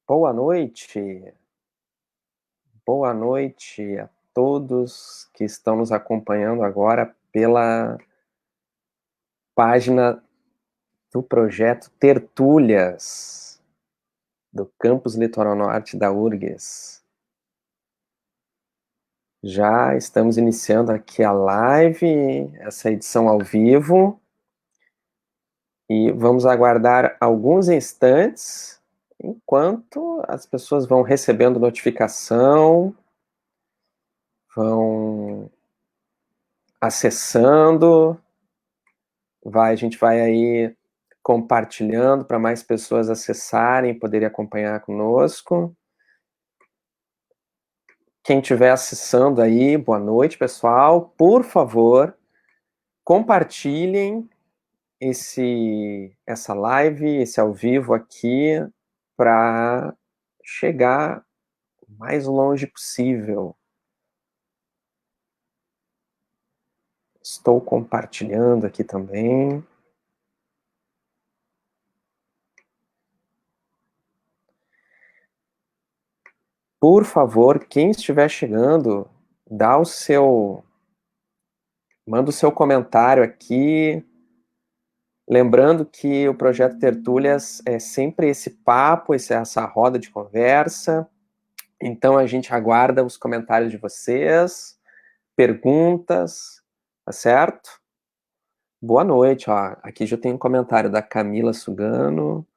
Boa noite. Boa noite a todos que estão nos acompanhando agora pela página do projeto Tertúlias, do Campus Litoral Norte da URGS. Já estamos iniciando aqui a live, essa edição ao vivo, e vamos aguardar alguns instantes enquanto as pessoas vão recebendo notificação, vão acessando, a gente vai aí compartilhando para mais pessoas acessarem, poderem acompanhar conosco. Quem estiver acessando aí, boa noite, pessoal. Por favor, compartilhem essa live, esse ao vivo aqui, para chegar o mais longe possível. Estou compartilhando aqui também. Por favor, quem estiver chegando, manda o seu comentário aqui. Lembrando que o Projeto Tertúlias é sempre esse papo, essa roda de conversa. Então a gente aguarda os comentários de vocês, perguntas, tá certo? Boa noite, ó. Aqui já tem um comentário da Camila Sugano,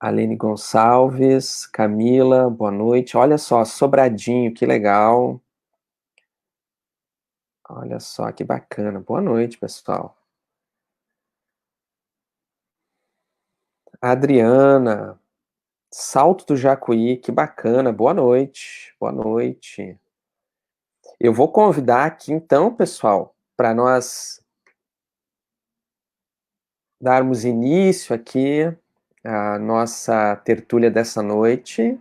Aline Gonçalves, Camila, boa noite. Olha só, Sobradinho, que legal. Olha só, que bacana. Boa noite, pessoal. Adriana, Salto do Jacuí, que bacana. Boa noite. Boa noite. Eu vou convidar aqui, então, pessoal, para nós darmos início aqui à nossa tertúlia dessa noite.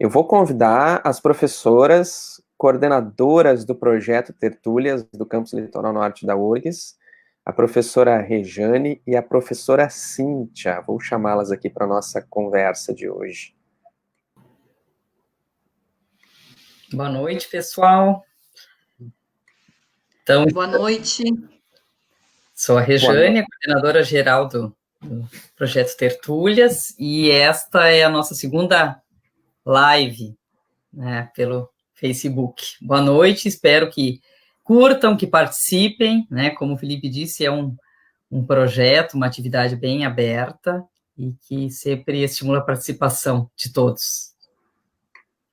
Eu vou convidar as professoras coordenadoras do projeto Tertúlias do Campus Litoral Norte da URGS, a professora Rejane e a professora Cíntia. Vou chamá-las aqui para a nossa conversa de hoje. Boa noite, pessoal. Então, boa noite. Sou a Rejane, a coordenadora geral do projeto Tertúlias, e esta é a nossa segunda live, né, pelo Facebook. Boa noite, espero que curtam, que participem, né, como o Felipe disse, é um projeto, uma atividade bem aberta e que sempre estimula a participação de todos.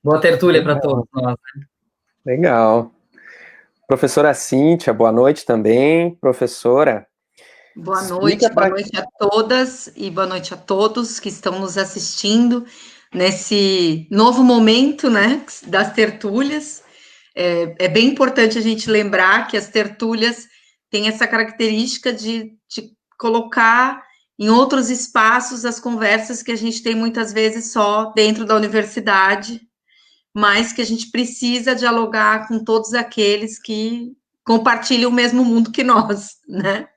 Boa tertúlia para todos nós. Né? Legal. Professora Cíntia, boa noite também. Professora. Boa noite a todas e boa noite a todos que estão nos assistindo nesse novo momento, né, das tertúlias. É bem importante a gente lembrar que as tertúlias têm essa característica de colocar em outros espaços as conversas que a gente tem muitas vezes só dentro da universidade, mas que a gente precisa dialogar com todos aqueles que compartilham o mesmo mundo que nós, né?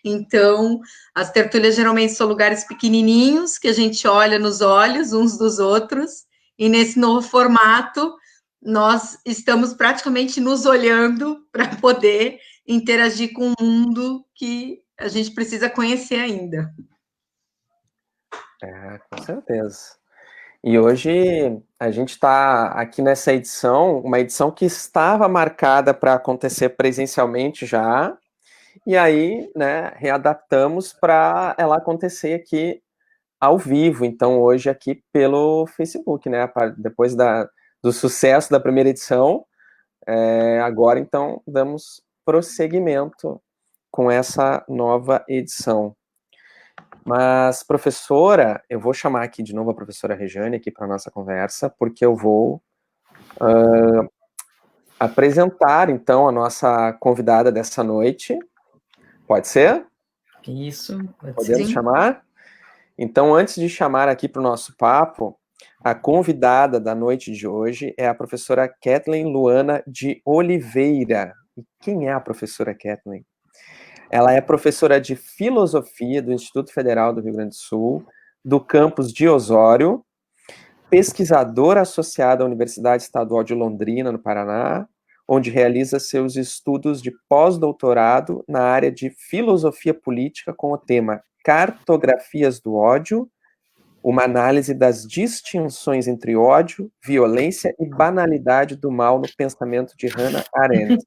Então, as tertúlias geralmente são lugares pequenininhos, que a gente olha nos olhos uns dos outros, e nesse novo formato, nós estamos praticamente nos olhando para poder interagir com um mundo que a gente precisa conhecer ainda. Com certeza. E hoje a gente está aqui nessa edição, uma edição que estava marcada para acontecer presencialmente já, e aí, né, readaptamos para ela acontecer aqui ao vivo, então hoje aqui pelo Facebook, né, depois do sucesso da primeira edição, agora então damos prosseguimento com essa nova edição. Mas, professora, eu vou chamar aqui de novo a professora Rejane aqui para a nossa conversa, porque eu vou apresentar, então, a nossa convidada dessa noite. Pode ser? Isso, pode Podemos ser. chamar? Então, antes de chamar aqui para o nosso papo, a convidada da noite de hoje é a professora Kathleen Luana de Oliveira. E quem é a professora Kathleen? Ela é professora de Filosofia do Instituto Federal do Rio Grande do Sul, do campus de Osório, pesquisadora associada à Universidade Estadual de Londrina, no Paraná, onde realiza seus estudos de pós-doutorado na área de filosofia política com o tema Cartografias do Ódio, uma análise das distinções entre ódio, violência e banalidade do mal no pensamento de Hannah Arendt.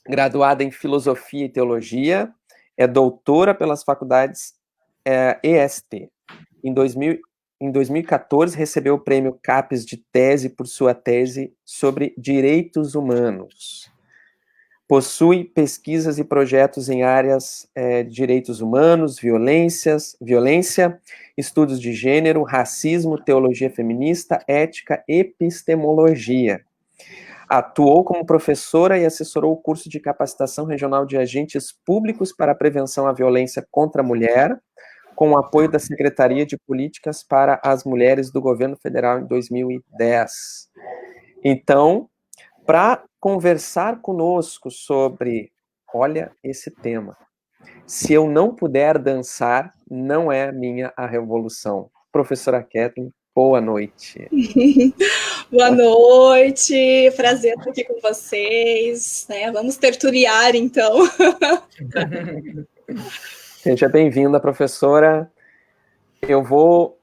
Graduada em Filosofia e Teologia, é doutora pelas faculdades EST. Em 2014, recebeu o prêmio CAPES de tese por sua tese sobre direitos humanos. Possui pesquisas e projetos em áreas de direitos humanos, violência, estudos de gênero, racismo, teologia feminista, ética, epistemologia. Atuou como professora e assessorou o curso de capacitação regional de agentes públicos para a prevenção à violência contra a mulher, com o apoio da Secretaria de Políticas para as Mulheres do Governo Federal em 2010. Então, para conversar conosco sobre, olha esse tema, se eu não puder dançar, não é minha a revolução. Professora Kathleen, boa noite. Boa noite, prazer estar aqui com vocês, né? Vamos tertuliar, então. Seja bem-vinda, professora. Eu vou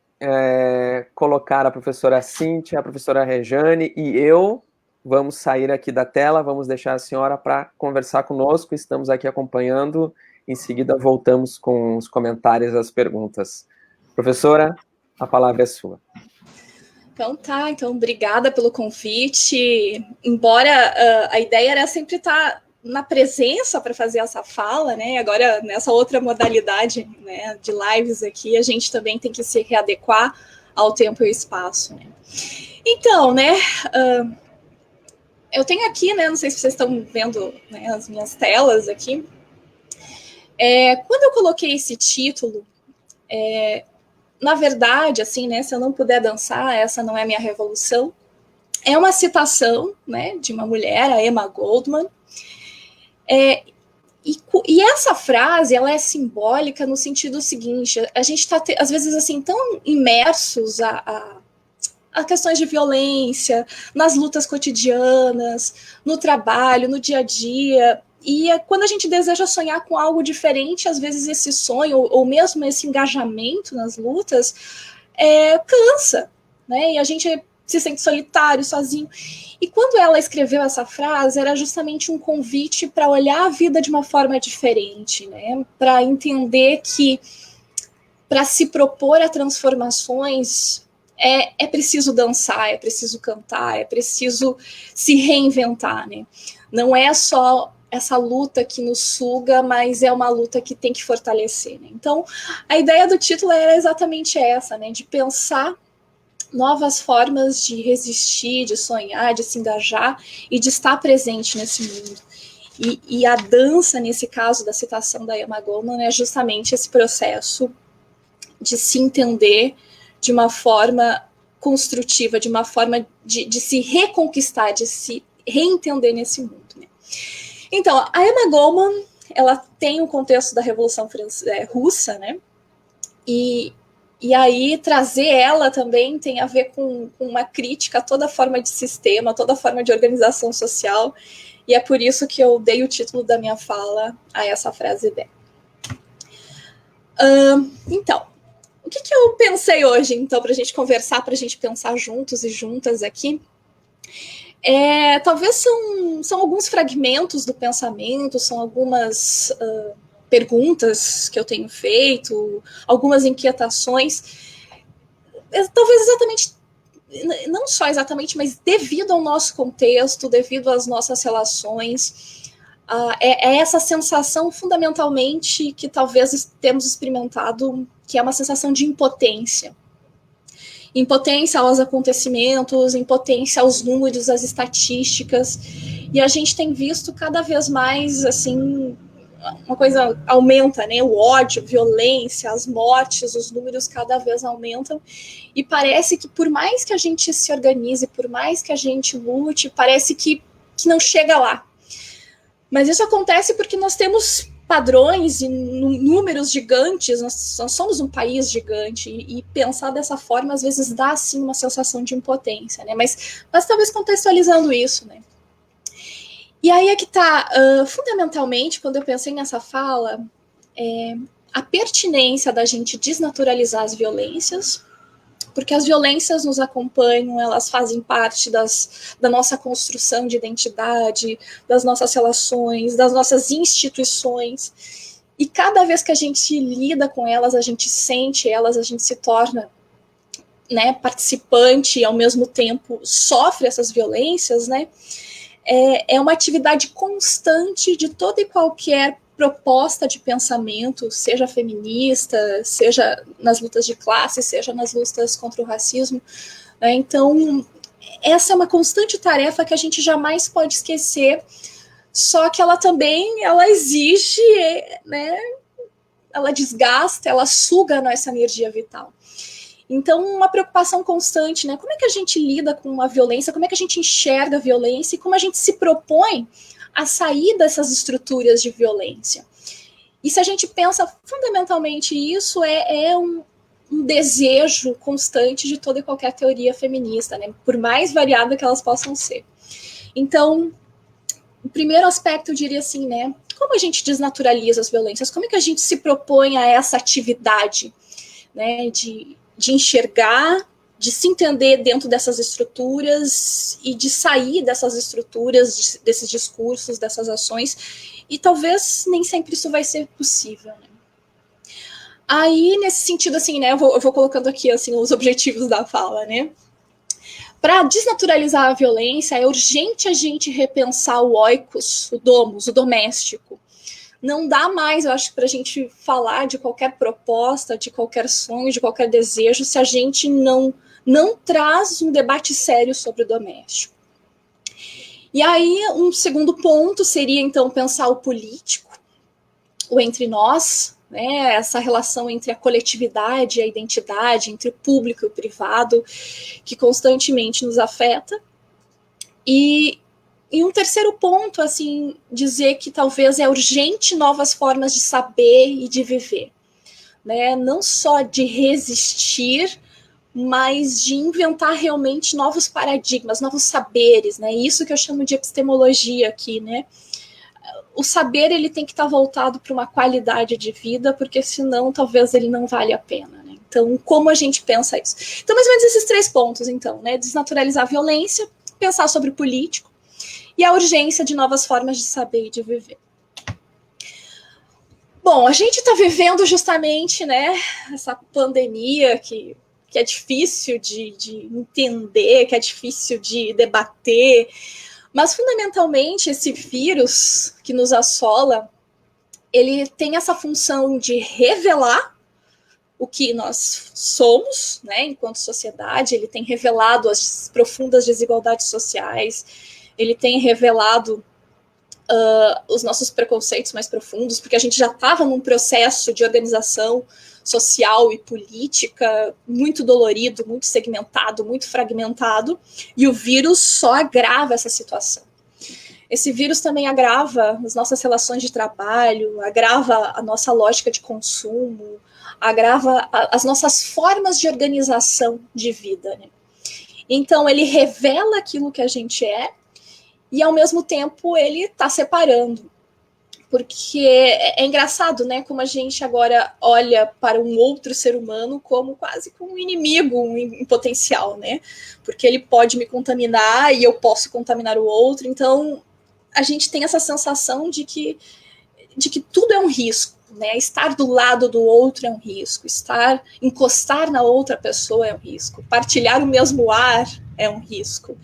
colocar a professora Cíntia, a professora Rejane e eu vamos sair aqui da tela, vamos deixar a senhora para conversar conosco, estamos aqui acompanhando, em seguida voltamos com os comentários e as perguntas. Professora, a palavra é sua. Então tá, obrigada pelo convite, embora a ideia era sempre estar na presença para fazer essa fala, né, agora nessa outra modalidade, né, de lives aqui, a gente também tem que se readequar ao tempo e ao espaço, né. Então, né, eu tenho aqui, né, não sei se vocês estão vendo, né, as minhas telas aqui, quando eu coloquei esse título, na verdade, assim, né, se eu não puder dançar, essa não é minha revolução, é uma citação, né, de uma mulher, a Emma Goldman, e essa frase, ela é simbólica no sentido seguinte, a gente está, às vezes, assim, tão imersos a questões de violência, nas lutas cotidianas, no trabalho, no dia a dia, e quando a gente deseja sonhar com algo diferente, às vezes esse sonho, ou mesmo esse engajamento nas lutas, cansa, né? E a gente se sente solitário, sozinho. E quando ela escreveu essa frase, era justamente um convite para olhar a vida de uma forma diferente, né? Para entender que, para se propor a transformações, é preciso dançar, é preciso cantar, é preciso se reinventar, né? Não é só essa luta que nos suga, mas é uma luta que tem que fortalecer, né? Então, a ideia do título era exatamente essa, né? De pensar novas formas de resistir, de sonhar, de se engajar e de estar presente nesse mundo. E a dança, nesse caso da citação da Emma Goldman, é justamente esse processo de se entender de uma forma construtiva, de uma forma de se reconquistar, de se reentender nesse mundo, né? Então, a Emma Goldman, ela tem o contexto da Revolução Russa, né? E aí trazer ela também tem a ver com uma crítica a toda forma de sistema, toda forma de organização social, e é por isso que eu dei o título da minha fala a essa frase dela. Então, o que eu pensei hoje, então, para a gente conversar, para a gente pensar juntos e juntas aqui? Talvez são alguns fragmentos do pensamento, são algumas perguntas que eu tenho feito, algumas inquietações, talvez exatamente, não só exatamente, mas devido ao nosso contexto, devido às nossas relações, essa sensação fundamentalmente que talvez temos experimentado, que é uma sensação de impotência. Impotência aos acontecimentos, impotência aos números, às estatísticas, e a gente tem visto cada vez mais, assim, uma coisa aumenta, né? O ódio, a violência, as mortes, os números cada vez aumentam, e parece que por mais que a gente se organize, por mais que a gente lute, parece que não chega lá. Mas isso acontece porque nós temos padrões e números gigantes, nós somos um país gigante, e pensar dessa forma às vezes dá assim uma sensação de impotência, né? Mas talvez contextualizando isso, né? E aí é que tá, fundamentalmente, quando eu pensei nessa fala, a pertinência da gente desnaturalizar as violências, porque as violências nos acompanham, elas fazem parte da nossa construção de identidade, das nossas relações, das nossas instituições, e cada vez que a gente lida com elas, a gente sente elas, a gente se torna, né, participante e ao mesmo tempo sofre essas violências, né? É uma atividade constante de toda e qualquer proposta de pensamento, seja feminista, seja nas lutas de classe, seja nas lutas contra o racismo, né? Então, essa é uma constante tarefa que a gente jamais pode esquecer, só que ela exige, né? Ela desgasta, ela suga a nossa energia vital. Então, uma preocupação constante, né? Como é que a gente lida com a violência, como é que a gente enxerga a violência e como a gente se propõe a sair dessas estruturas de violência. E se a gente pensa fundamentalmente isso, é um desejo constante de toda e qualquer teoria feminista, né? Por mais variada que elas possam ser. Então, o primeiro aspecto, eu diria assim, né? Como a gente desnaturaliza as violências? Como é que a gente se propõe a essa atividade, né? De enxergar, de se entender dentro dessas estruturas e de sair dessas estruturas, desses discursos, dessas ações, e talvez nem sempre isso vai ser possível, né? Aí, nesse sentido, assim, né, eu vou colocando aqui, assim, os objetivos da fala, né? Para desnaturalizar a violência, é urgente a gente repensar o oikos, o domus, o doméstico. Não dá mais, eu acho, para a gente falar de qualquer proposta, de qualquer sonho, de qualquer desejo, se a gente não traz um debate sério sobre o doméstico. E aí, um segundo ponto seria, então, pensar o político, o entre nós, né, essa relação entre a coletividade e a identidade, entre o público e o privado, que constantemente nos afeta. E um terceiro ponto, assim, dizer que talvez é urgente novas formas de saber e de viver, né? Não só de resistir, mas de inventar realmente novos paradigmas, novos saberes, né? Isso que eu chamo de epistemologia aqui, né? O saber, ele tem que estar voltado para uma qualidade de vida, porque senão talvez ele não vale a pena, né? Então, como a gente pensa isso? Então, mais ou menos esses 3 pontos, então, né? Desnaturalizar a violência, pensar sobre o político e a urgência de novas formas de saber e de viver. Bom, a gente está vivendo justamente, né, essa pandemia que é difícil de entender, que é difícil de debater, mas fundamentalmente esse vírus que nos assola, ele tem essa função de revelar o que nós somos, né, enquanto sociedade. Ele tem revelado as profundas desigualdades sociais, ele tem revelado os nossos preconceitos mais profundos, porque a gente já estava num processo de organização social e política muito dolorido, muito segmentado, muito fragmentado, e o vírus só agrava essa situação. Esse vírus também agrava as nossas relações de trabalho, agrava a nossa lógica de consumo, agrava as nossas formas de organização de vida, né? Então, ele revela aquilo que a gente é, e, ao mesmo tempo, ele está separando. Porque é engraçado, né? Como a gente agora olha para um outro ser humano como quase como um inimigo em potencial, né? Porque ele pode me contaminar e eu posso contaminar o outro. Então, a gente tem essa sensação de que tudo é um risco, né? Estar do lado do outro é um risco. Encostar na outra pessoa é um risco. Partilhar o mesmo ar é um risco.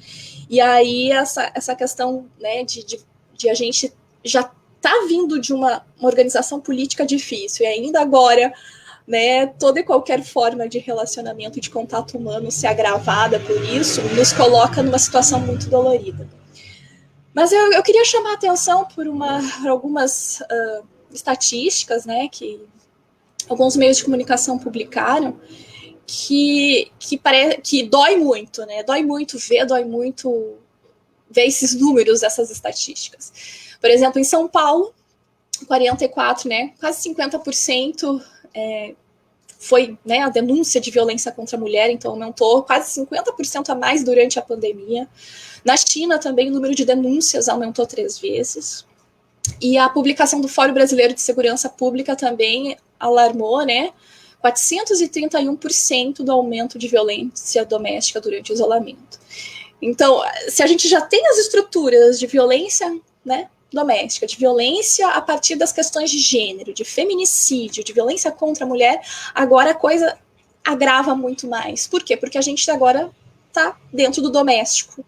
E aí essa questão, né, de a gente já tá vindo de uma organização política difícil, e ainda agora, né, toda e qualquer forma de relacionamento, de contato humano ser agravada por isso, nos coloca numa situação muito dolorida. Mas eu queria chamar a atenção por algumas estatísticas, né, que alguns meios de comunicação publicaram, que dói muito, né? Dói muito ver esses números, essas estatísticas. Por exemplo, em São Paulo, 44, né, quase 50% foi, né, a denúncia de violência contra a mulher, então aumentou quase 50% a mais durante a pandemia. Na China também o número de denúncias aumentou 3 vezes. E a publicação do Fórum Brasileiro de Segurança Pública também alarmou, né, 431% do aumento de violência doméstica durante o isolamento. Então, se a gente já tem as estruturas de violência, né, doméstica, de violência a partir das questões de gênero, de feminicídio, de violência contra a mulher, agora a coisa agrava muito mais. Por quê? Porque a gente agora está dentro do doméstico.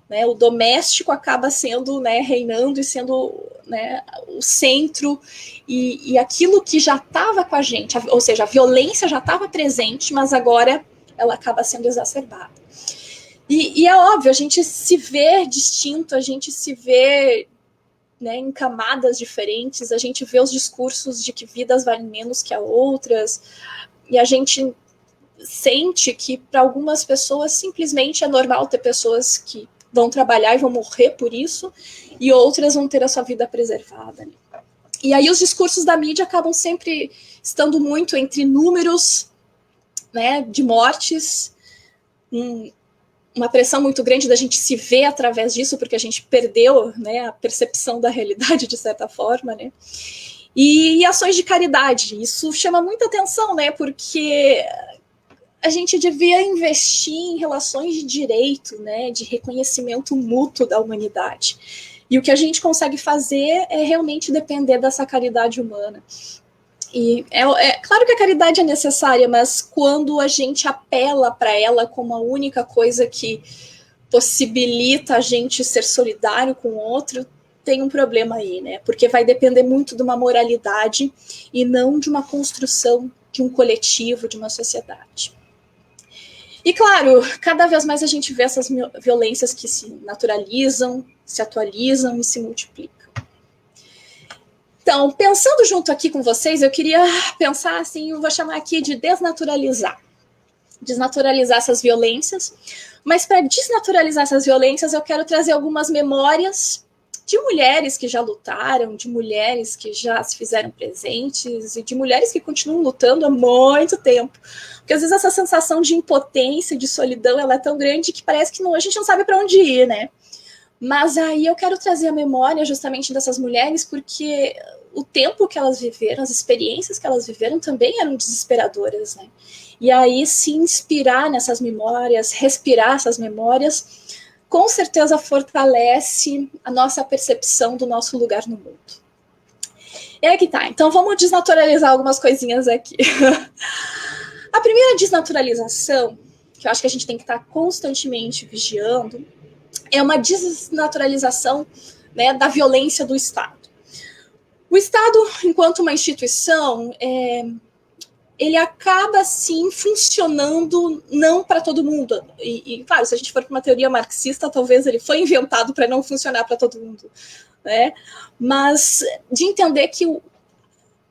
Né? O doméstico acaba sendo, né, reinando e sendo, né, o centro, e aquilo que já estava com a gente, ou seja, a violência já estava presente, mas agora ela acaba sendo exacerbada. E é óbvio, a gente se vê distinto, a gente se vê, né, em camadas diferentes, a gente vê os discursos de que vidas valem menos que a outras, e a gente sente que para algumas pessoas simplesmente é normal ter pessoas que vão trabalhar e vão morrer por isso, e outras vão ter a sua vida preservada. Né? E aí os discursos da mídia acabam sempre estando muito entre números, né, de mortes, uma pressão muito grande da gente se ver através disso, porque a gente perdeu, né, a percepção da realidade, de certa forma, né? E ações de caridade, isso chama muita atenção, né, porque a gente devia investir em relações de direito, né, de reconhecimento mútuo da humanidade. E o que a gente consegue fazer é realmente depender dessa caridade humana. E é claro que a caridade é necessária, mas quando a gente apela para ela como a única coisa que possibilita a gente ser solidário com o outro, tem um problema aí, né? Porque vai depender muito de uma moralidade e não de uma construção de um coletivo, de uma sociedade. E claro, cada vez mais a gente vê essas violências que se naturalizam, se atualizam e se multiplicam. Então, pensando junto aqui com vocês, eu queria pensar assim, eu vou chamar aqui de desnaturalizar essas violências, mas para desnaturalizar essas violências eu quero trazer algumas memórias de mulheres que já lutaram, de mulheres que já se fizeram presentes e de mulheres que continuam lutando há muito tempo. Porque às vezes essa sensação de impotência, de solidão, ela é tão grande que parece que a gente não sabe para onde ir, né? Mas aí eu quero trazer a memória justamente dessas mulheres, porque o tempo que elas viveram, as experiências que elas viveram também eram desesperadoras, né? E aí se inspirar nessas memórias, respirar essas memórias, com certeza fortalece a nossa percepção do nosso lugar no mundo. E aí que tá, então vamos desnaturalizar algumas coisinhas aqui. A primeira desnaturalização, que eu acho que a gente tem que estar constantemente vigiando, é uma desnaturalização, né, da violência do Estado. O Estado, enquanto uma instituição, ele acaba, sim, funcionando não para todo mundo. E, claro, se a gente for para uma teoria marxista, talvez ele foi inventado para não funcionar para todo mundo. Né? Mas de entender que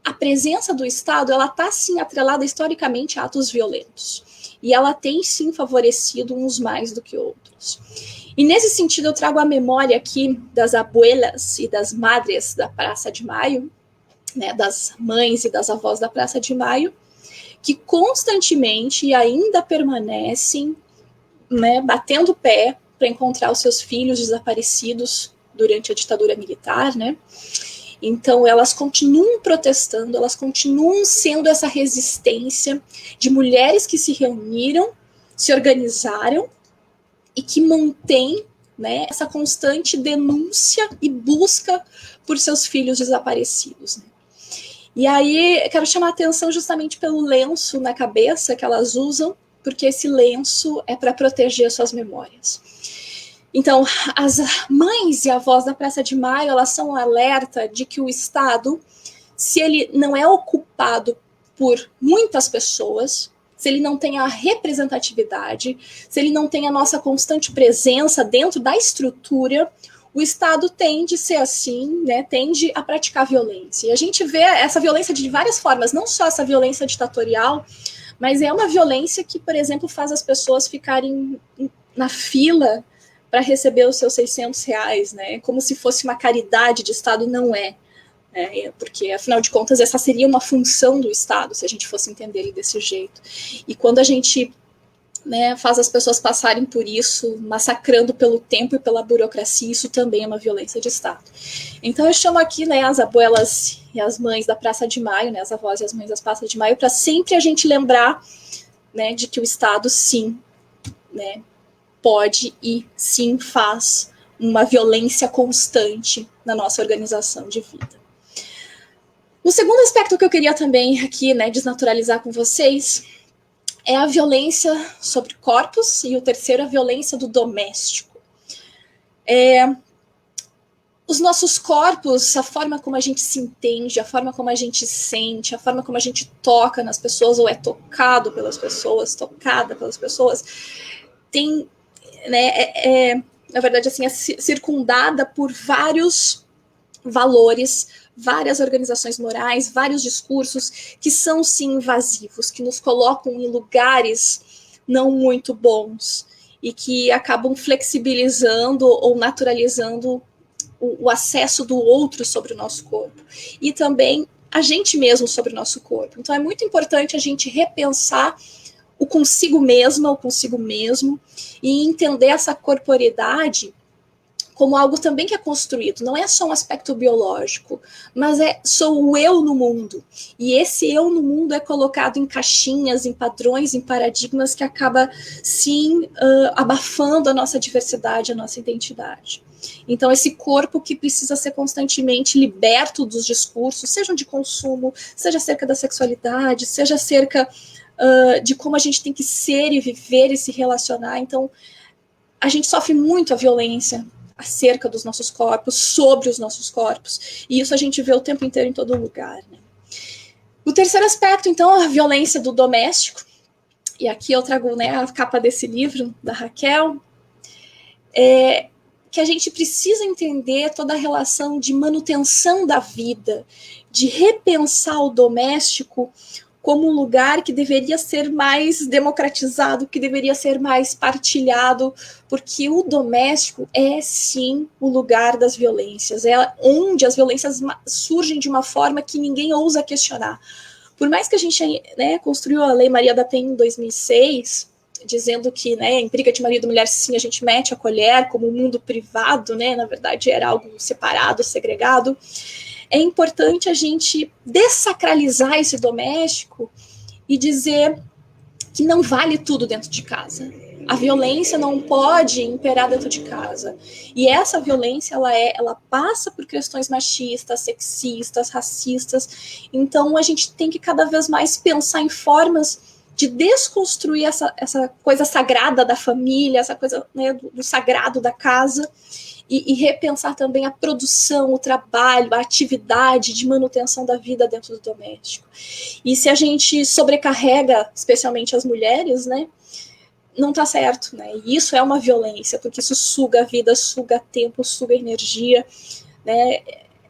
a presença do Estado, ela está, sim, atrelada historicamente a atos violentos. E ela tem, sim, favorecido uns mais do que outros. E nesse sentido eu trago a memória aqui das abuelas e das madres da Praça de Maio, né, das mães e das avós da Praça de Maio, que constantemente ainda permanecem, né, batendo o pé para encontrar os seus filhos desaparecidos durante a ditadura militar, né? Então elas continuam protestando, elas continuam sendo essa resistência de mulheres que se reuniram, se organizaram e que mantém, né, essa constante denúncia e busca por seus filhos desaparecidos. Né? E aí quero chamar a atenção justamente pelo lenço na cabeça que elas usam, porque esse lenço é para proteger suas memórias. Então, as mães e avós da Praça de Maio, elas são um alerta de que o Estado, se ele não é ocupado por muitas pessoas, se ele não tem a representatividade, se ele não tem a nossa constante presença dentro da estrutura, o Estado tende a ser assim, né, tende a praticar violência. E a gente vê essa violência de várias formas, não só essa violência ditatorial, mas é uma violência que, por exemplo, faz as pessoas ficarem na fila para receber os seus R$600, né, como se fosse uma caridade de Estado, e não é. porque, afinal de contas, essa seria uma função do Estado, se a gente fosse entender ele desse jeito. E quando a gente, né, faz as pessoas passarem por isso, massacrando pelo tempo e pela burocracia, isso também é uma violência de Estado. Então eu chamo aqui, né, as abuelas e as mães da Praça de Maio, né, as avós e as mães das Praças de Maio, para sempre a gente lembrar, né, de que o Estado, sim, né, pode e sim faz uma violência constante na nossa organização de vida. O segundo aspecto que eu queria também aqui, né, desnaturalizar com vocês é a violência sobre corpos, e o terceiro, a violência do doméstico. Os nossos corpos, a forma como a gente se entende, a forma como a gente sente, a forma como a gente toca nas pessoas, ou é tocado pelas pessoas, tocada pelas pessoas, tem, né, na verdade, assim, é circundada por vários valores, várias organizações morais, vários discursos que são, sim, invasivos, que nos colocam em lugares não muito bons e que acabam flexibilizando ou naturalizando o acesso do outro sobre o nosso corpo. E também a gente mesmo sobre o nosso corpo. Então é muito importante a gente repensar o consigo mesma, o consigo mesmo, e entender essa corporeidade como algo também que é construído, não é só um aspecto biológico, mas sou o eu no mundo. E esse eu no mundo é colocado em caixinhas, em padrões, em paradigmas que acaba, sim, abafando a nossa diversidade, a nossa identidade. Então, esse corpo que precisa ser constantemente liberto dos discursos, sejam de consumo, seja acerca da sexualidade, seja acerca de como a gente tem que ser e viver e se relacionar. Então, a gente sofre muito a violência acerca dos nossos corpos, sobre os nossos corpos, e isso a gente vê o tempo inteiro em todo lugar, né? O terceiro aspecto, então, é a violência do doméstico, e aqui eu trago, né, a capa desse livro, da Raquel, que a gente precisa entender toda a relação de manutenção da vida, de repensar o doméstico como um lugar que deveria ser mais democratizado, que deveria ser mais partilhado, porque o doméstico é, sim, o lugar das violências, é onde as violências surgem de uma forma que ninguém ousa questionar. Por mais que a gente, né, construiu a Lei Maria da Penha em 2006, dizendo que, né, em briga de marido e mulher, sim, a gente mete a colher como um mundo privado, né, na verdade era algo separado, segregado. É importante a gente dessacralizar esse doméstico e dizer que não vale tudo dentro de casa. A violência não pode imperar dentro de casa. E essa violência, ela passa por questões machistas, sexistas, racistas. Então, a gente tem que cada vez mais pensar em formas de desconstruir essa coisa sagrada da família, essa coisa, né, do sagrado da casa, e repensar também a produção, o trabalho, a atividade de manutenção da vida dentro do doméstico. E se a gente sobrecarrega, especialmente as mulheres, né, não está certo, né? E isso é uma violência, porque isso suga a vida, suga tempo, suga energia, né?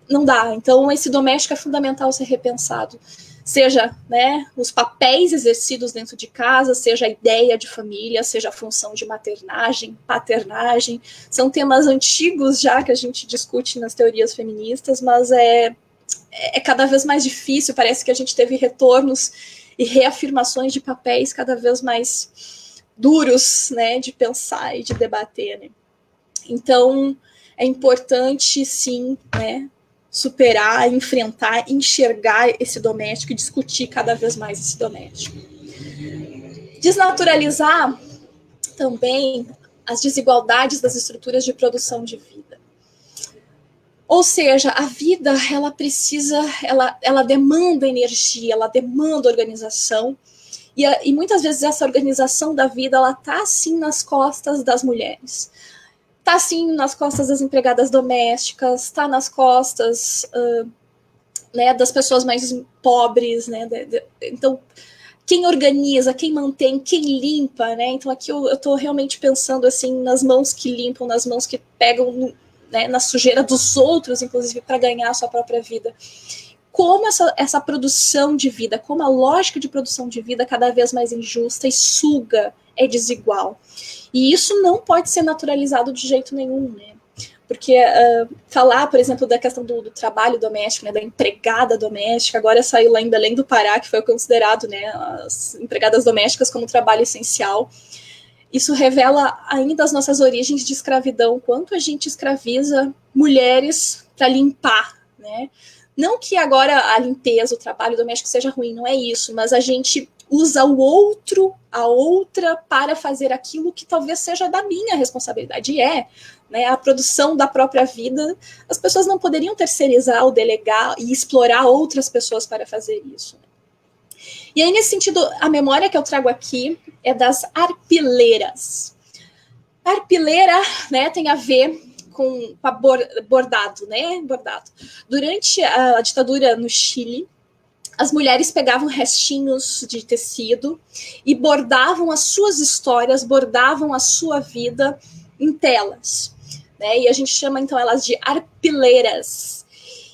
Não dá. Então, esse doméstico é fundamental ser repensado. Seja, né, os papéis exercidos dentro de casa, seja a ideia de família, seja a função de maternagem, paternagem. São temas antigos já que a gente discute nas teorias feministas, mas é cada vez mais difícil. Parece que a gente teve retornos e reafirmações de papéis cada vez mais duros, né, de pensar e de debater, né? Então, é importante, sim, né, superar, enfrentar, enxergar esse doméstico e discutir cada vez mais esse doméstico. Desnaturalizar também as desigualdades das estruturas de produção de vida. Ou seja, a vida, ela precisa, ela demanda energia, ela demanda organização, e muitas vezes essa organização da vida, ela está, sim, nas costas das mulheres. Está, sim, nas costas das empregadas domésticas, está nas costas né, das pessoas mais pobres, né? Então, quem organiza, quem mantém, quem limpa, né? Então, aqui eu estou realmente pensando assim nas mãos que limpam, nas mãos que pegam, né, na sujeira dos outros, inclusive, para ganhar a sua própria vida. Como essa produção de vida, como a lógica de produção de vida cada vez mais injusta e suga, é desigual. E isso não pode ser naturalizado de jeito nenhum, né? porque falar, por exemplo, da questão do trabalho doméstico, né, da empregada doméstica, agora saiu lá em Belém do Pará, que foi considerado, né, as empregadas domésticas como trabalho essencial. Isso revela ainda as nossas origens de escravidão, quanto a gente escraviza mulheres para limpar, né? Não que agora a limpeza, o trabalho doméstico seja ruim, não é isso, mas a gente usa o outro, a outra, para fazer aquilo que talvez seja da minha responsabilidade. E né, a produção da própria vida, as pessoas não poderiam terceirizar ou delegar e explorar outras pessoas para fazer isso. E aí, nesse sentido, a memória que eu trago aqui é das arpileiras. A arpileira, né, tem a ver com bordado, né? Bordado. Durante a ditadura no Chile, as mulheres pegavam restinhos de tecido e bordavam as suas histórias, bordavam a sua vida em telas, né? E a gente chama então elas de arpileiras.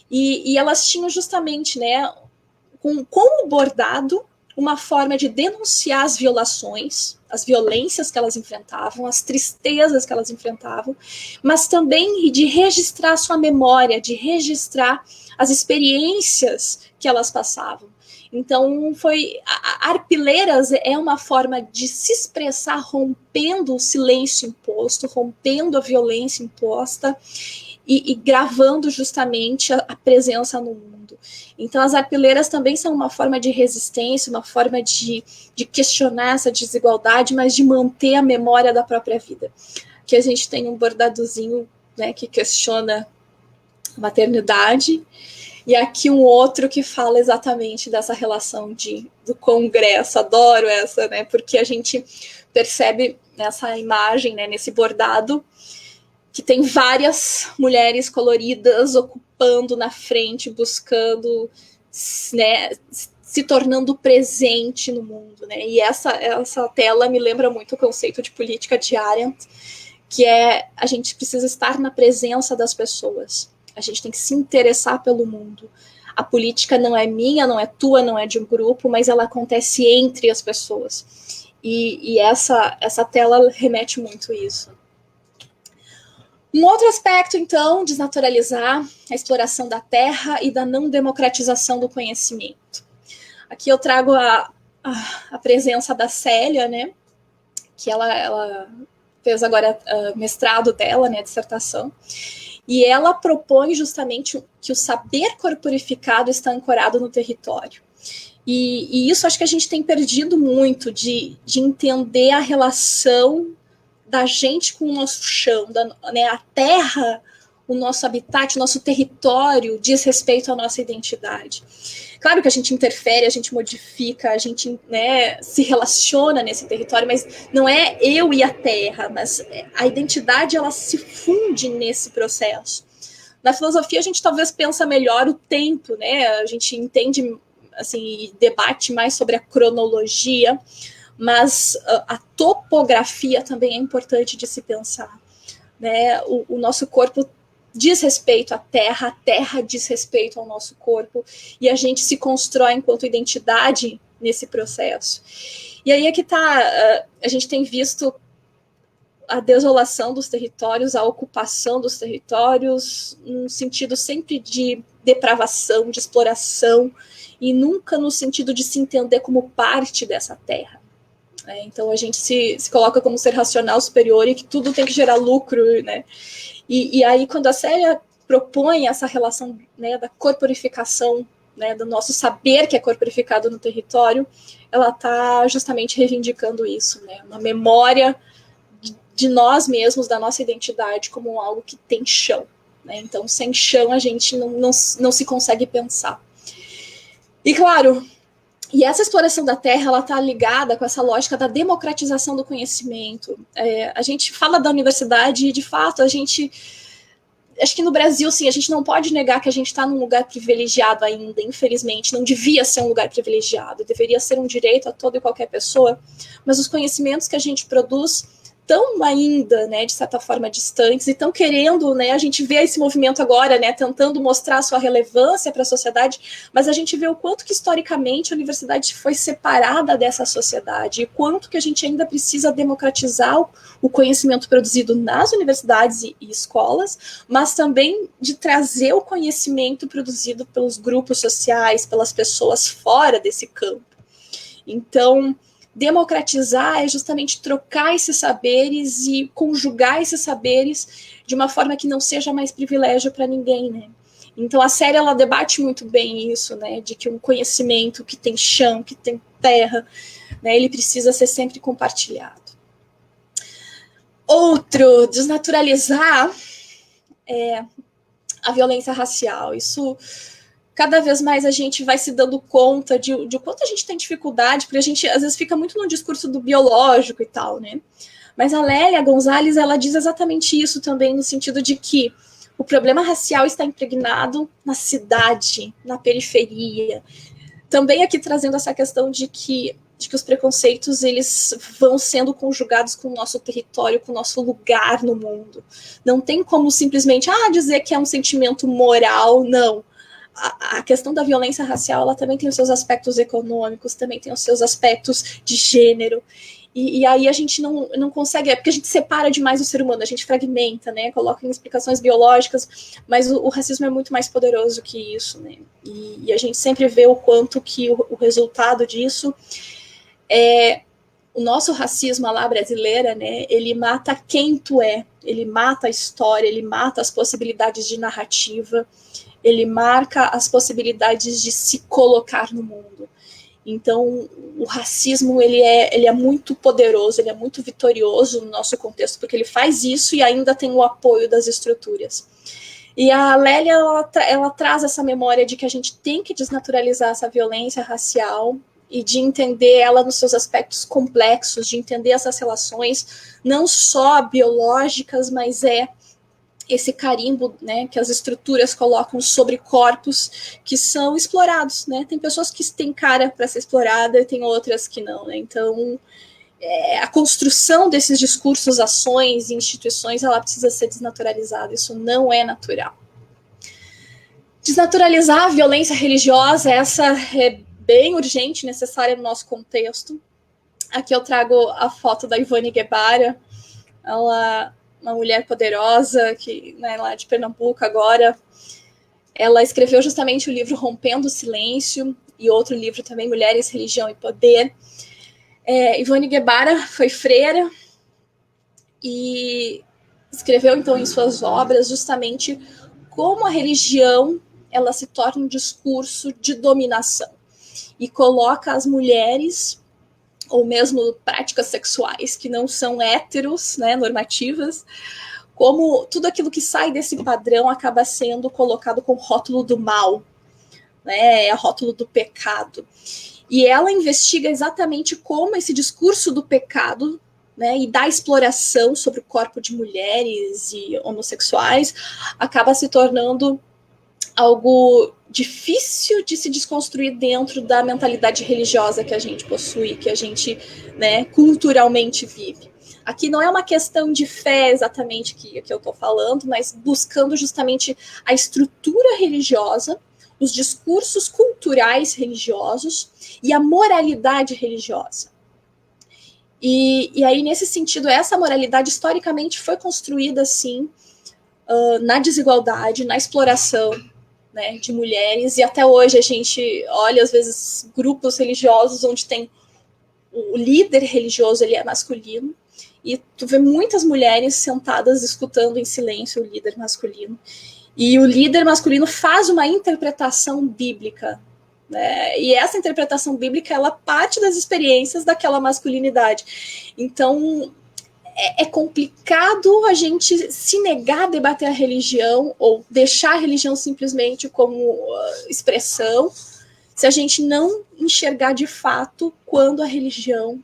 E elas tinham justamente, né, com o bordado, uma forma de denunciar as violações, as violências que elas enfrentavam, as tristezas que elas enfrentavam, mas também de registrar a sua memória, de registrar as experiências que elas passavam. Então, arpileiras é uma forma de se expressar rompendo o silêncio imposto, rompendo a violência imposta e gravando justamente a presença no mundo. Então, as arpileiras também são uma forma de resistência, uma forma de questionar essa desigualdade, mas de manter a memória da própria vida. Aqui a gente tem um bordadozinho, né, que questiona a maternidade, e aqui um outro que fala exatamente dessa relação do congresso. Adoro essa, né, porque a gente percebe nessa imagem, né, nesse bordado, que tem várias mulheres coloridas ocupando na frente, buscando, né, se tornando presente no mundo, né? E essa tela me lembra muito o conceito de política de Arendt, que é a gente precisa estar na presença das pessoas, a gente tem que se interessar pelo mundo. A política não é minha, não é tua, não é de um grupo, mas ela acontece entre as pessoas. E essa tela remete muito a isso. Um outro aspecto, então, desnaturalizar a exploração da terra e da não democratização do conhecimento. Aqui eu trago a presença da Célia, né, que ela fez agora mestrado dela, né, dissertação, e ela propõe justamente que o saber corporificado está ancorado no território. E isso acho que a gente tem perdido muito, de entender a relação da gente com o nosso chão, né, a terra, o nosso habitat, o nosso território diz respeito à nossa identidade. Claro que a gente interfere, a gente modifica, a gente, né, se relaciona nesse território, mas não é eu e a terra, mas a identidade ela se funde nesse processo. Na filosofia a gente talvez pensa melhor o tempo, né? A gente entende, assim, debate mais sobre a cronologia, mas a topografia também é importante de se pensar, né? O nosso corpo diz respeito à terra, a terra diz respeito ao nosso corpo, e a gente se constrói enquanto identidade nesse processo. E aí é que está, a gente tem visto a desolação dos territórios, a ocupação dos territórios, num sentido sempre de depravação, de exploração, e nunca no sentido de se entender como parte dessa terra. Então a gente se coloca como ser racional superior e que tudo tem que gerar lucro, né? E aí quando a Célia propõe essa relação, né, da corporificação, né, do nosso saber que é corporificado no território, ela está justamente reivindicando isso, né? Uma memória de nós mesmos, da nossa identidade, como algo que tem chão, né? Então sem chão a gente não se consegue pensar. E claro, e essa exploração da terra, ela está ligada com essa lógica da democratização do conhecimento. A gente fala da universidade e, de fato, acho que no Brasil, sim, a gente não pode negar que a gente está num lugar privilegiado ainda, infelizmente. Não devia ser um lugar privilegiado, deveria ser um direito a toda e qualquer pessoa, mas os conhecimentos que a gente produz estão ainda, né, de certa forma, distantes e estão querendo, né, a gente vê esse movimento agora, né, tentando mostrar a sua relevância para a sociedade, mas a gente vê o quanto que, historicamente, a universidade foi separada dessa sociedade e quanto que a gente ainda precisa democratizar o conhecimento produzido nas universidades e escolas, mas também de trazer o conhecimento produzido pelos grupos sociais, pelas pessoas fora desse campo. Então, democratizar é justamente trocar esses saberes e conjugar esses saberes de uma forma que não seja mais privilégio para ninguém, né? Então a série ela debate muito bem isso, né? De que um conhecimento que tem chão, que tem terra, né? Ele precisa ser sempre compartilhado. Outro, desnaturalizar a violência racial. Isso cada vez mais a gente vai se dando conta de quanto a gente tem dificuldade, porque a gente às vezes fica muito no discurso do biológico e tal, né? Mas a Lélia Gonzalez, ela diz exatamente isso também, no sentido de que o problema racial está impregnado na cidade, na periferia. Também aqui trazendo essa questão de que os preconceitos, eles vão sendo conjugados com o nosso território, com o nosso lugar no mundo. Não tem como simplesmente dizer que é um sentimento moral, não. A questão da violência racial, ela também tem os seus aspectos econômicos, também tem os seus aspectos de gênero, e aí a gente não consegue, porque a gente separa demais o ser humano, a gente fragmenta, né, coloca em explicações biológicas, mas o racismo é muito mais poderoso que isso, né, e a gente sempre vê o quanto que o resultado disso é o nosso racismo lá brasileira, né, ele mata quem tu é, ele mata a história, ele mata as possibilidades de narrativa, ele marca as possibilidades de se colocar no mundo. Então, o racismo, ele é muito poderoso, ele é muito vitorioso no nosso contexto, porque ele faz isso e ainda tem o apoio das estruturas. E a Lélia, ela traz essa memória de que a gente tem que desnaturalizar essa violência racial e de entender ela nos seus aspectos complexos, de entender essas relações, não só biológicas, mas esse carimbo, né, que as estruturas colocam sobre corpos que são explorados, né? Tem pessoas que têm cara para ser explorada e tem outras que não, né? Então, a construção desses discursos, ações e instituições, ela precisa ser desnaturalizada. Isso não é natural. Desnaturalizar a violência religiosa, essa é bem urgente, necessária no nosso contexto. Aqui eu trago a foto da Ivone Guevara, ela uma mulher poderosa, que, né, lá de Pernambuco agora, ela escreveu justamente o livro Rompendo o Silêncio, e outro livro também, Mulheres, Religião e Poder. Ivone Guevara foi freira, e escreveu, então, em suas obras, justamente como a religião, ela se torna um discurso de dominação, e coloca as mulheres, ou mesmo práticas sexuais que não são héteros, né, normativas, como tudo aquilo que sai desse padrão acaba sendo colocado com o rótulo do mal, né, o rótulo do pecado. E ela investiga exatamente como esse discurso do pecado, né, e da exploração sobre o corpo de mulheres e homossexuais acaba se tornando algo difícil de se desconstruir dentro da mentalidade religiosa que a gente possui, que a gente, né, culturalmente vive. Aqui não é uma questão de fé exatamente que eu estou falando, mas buscando justamente a estrutura religiosa, os discursos culturais religiosos e a moralidade religiosa. E aí, nesse sentido, essa moralidade historicamente foi construída, assim, na desigualdade, na exploração, né, de mulheres, e até hoje a gente olha, às vezes, grupos religiosos onde tem o líder religioso, ele é masculino, e tu vê muitas mulheres sentadas escutando em silêncio o líder masculino, e o líder masculino faz uma interpretação bíblica, né, e essa interpretação bíblica, ela parte das experiências daquela masculinidade. Então, é complicado a gente se negar a debater a religião ou deixar a religião simplesmente como expressão, se a gente não enxergar de fato quando a religião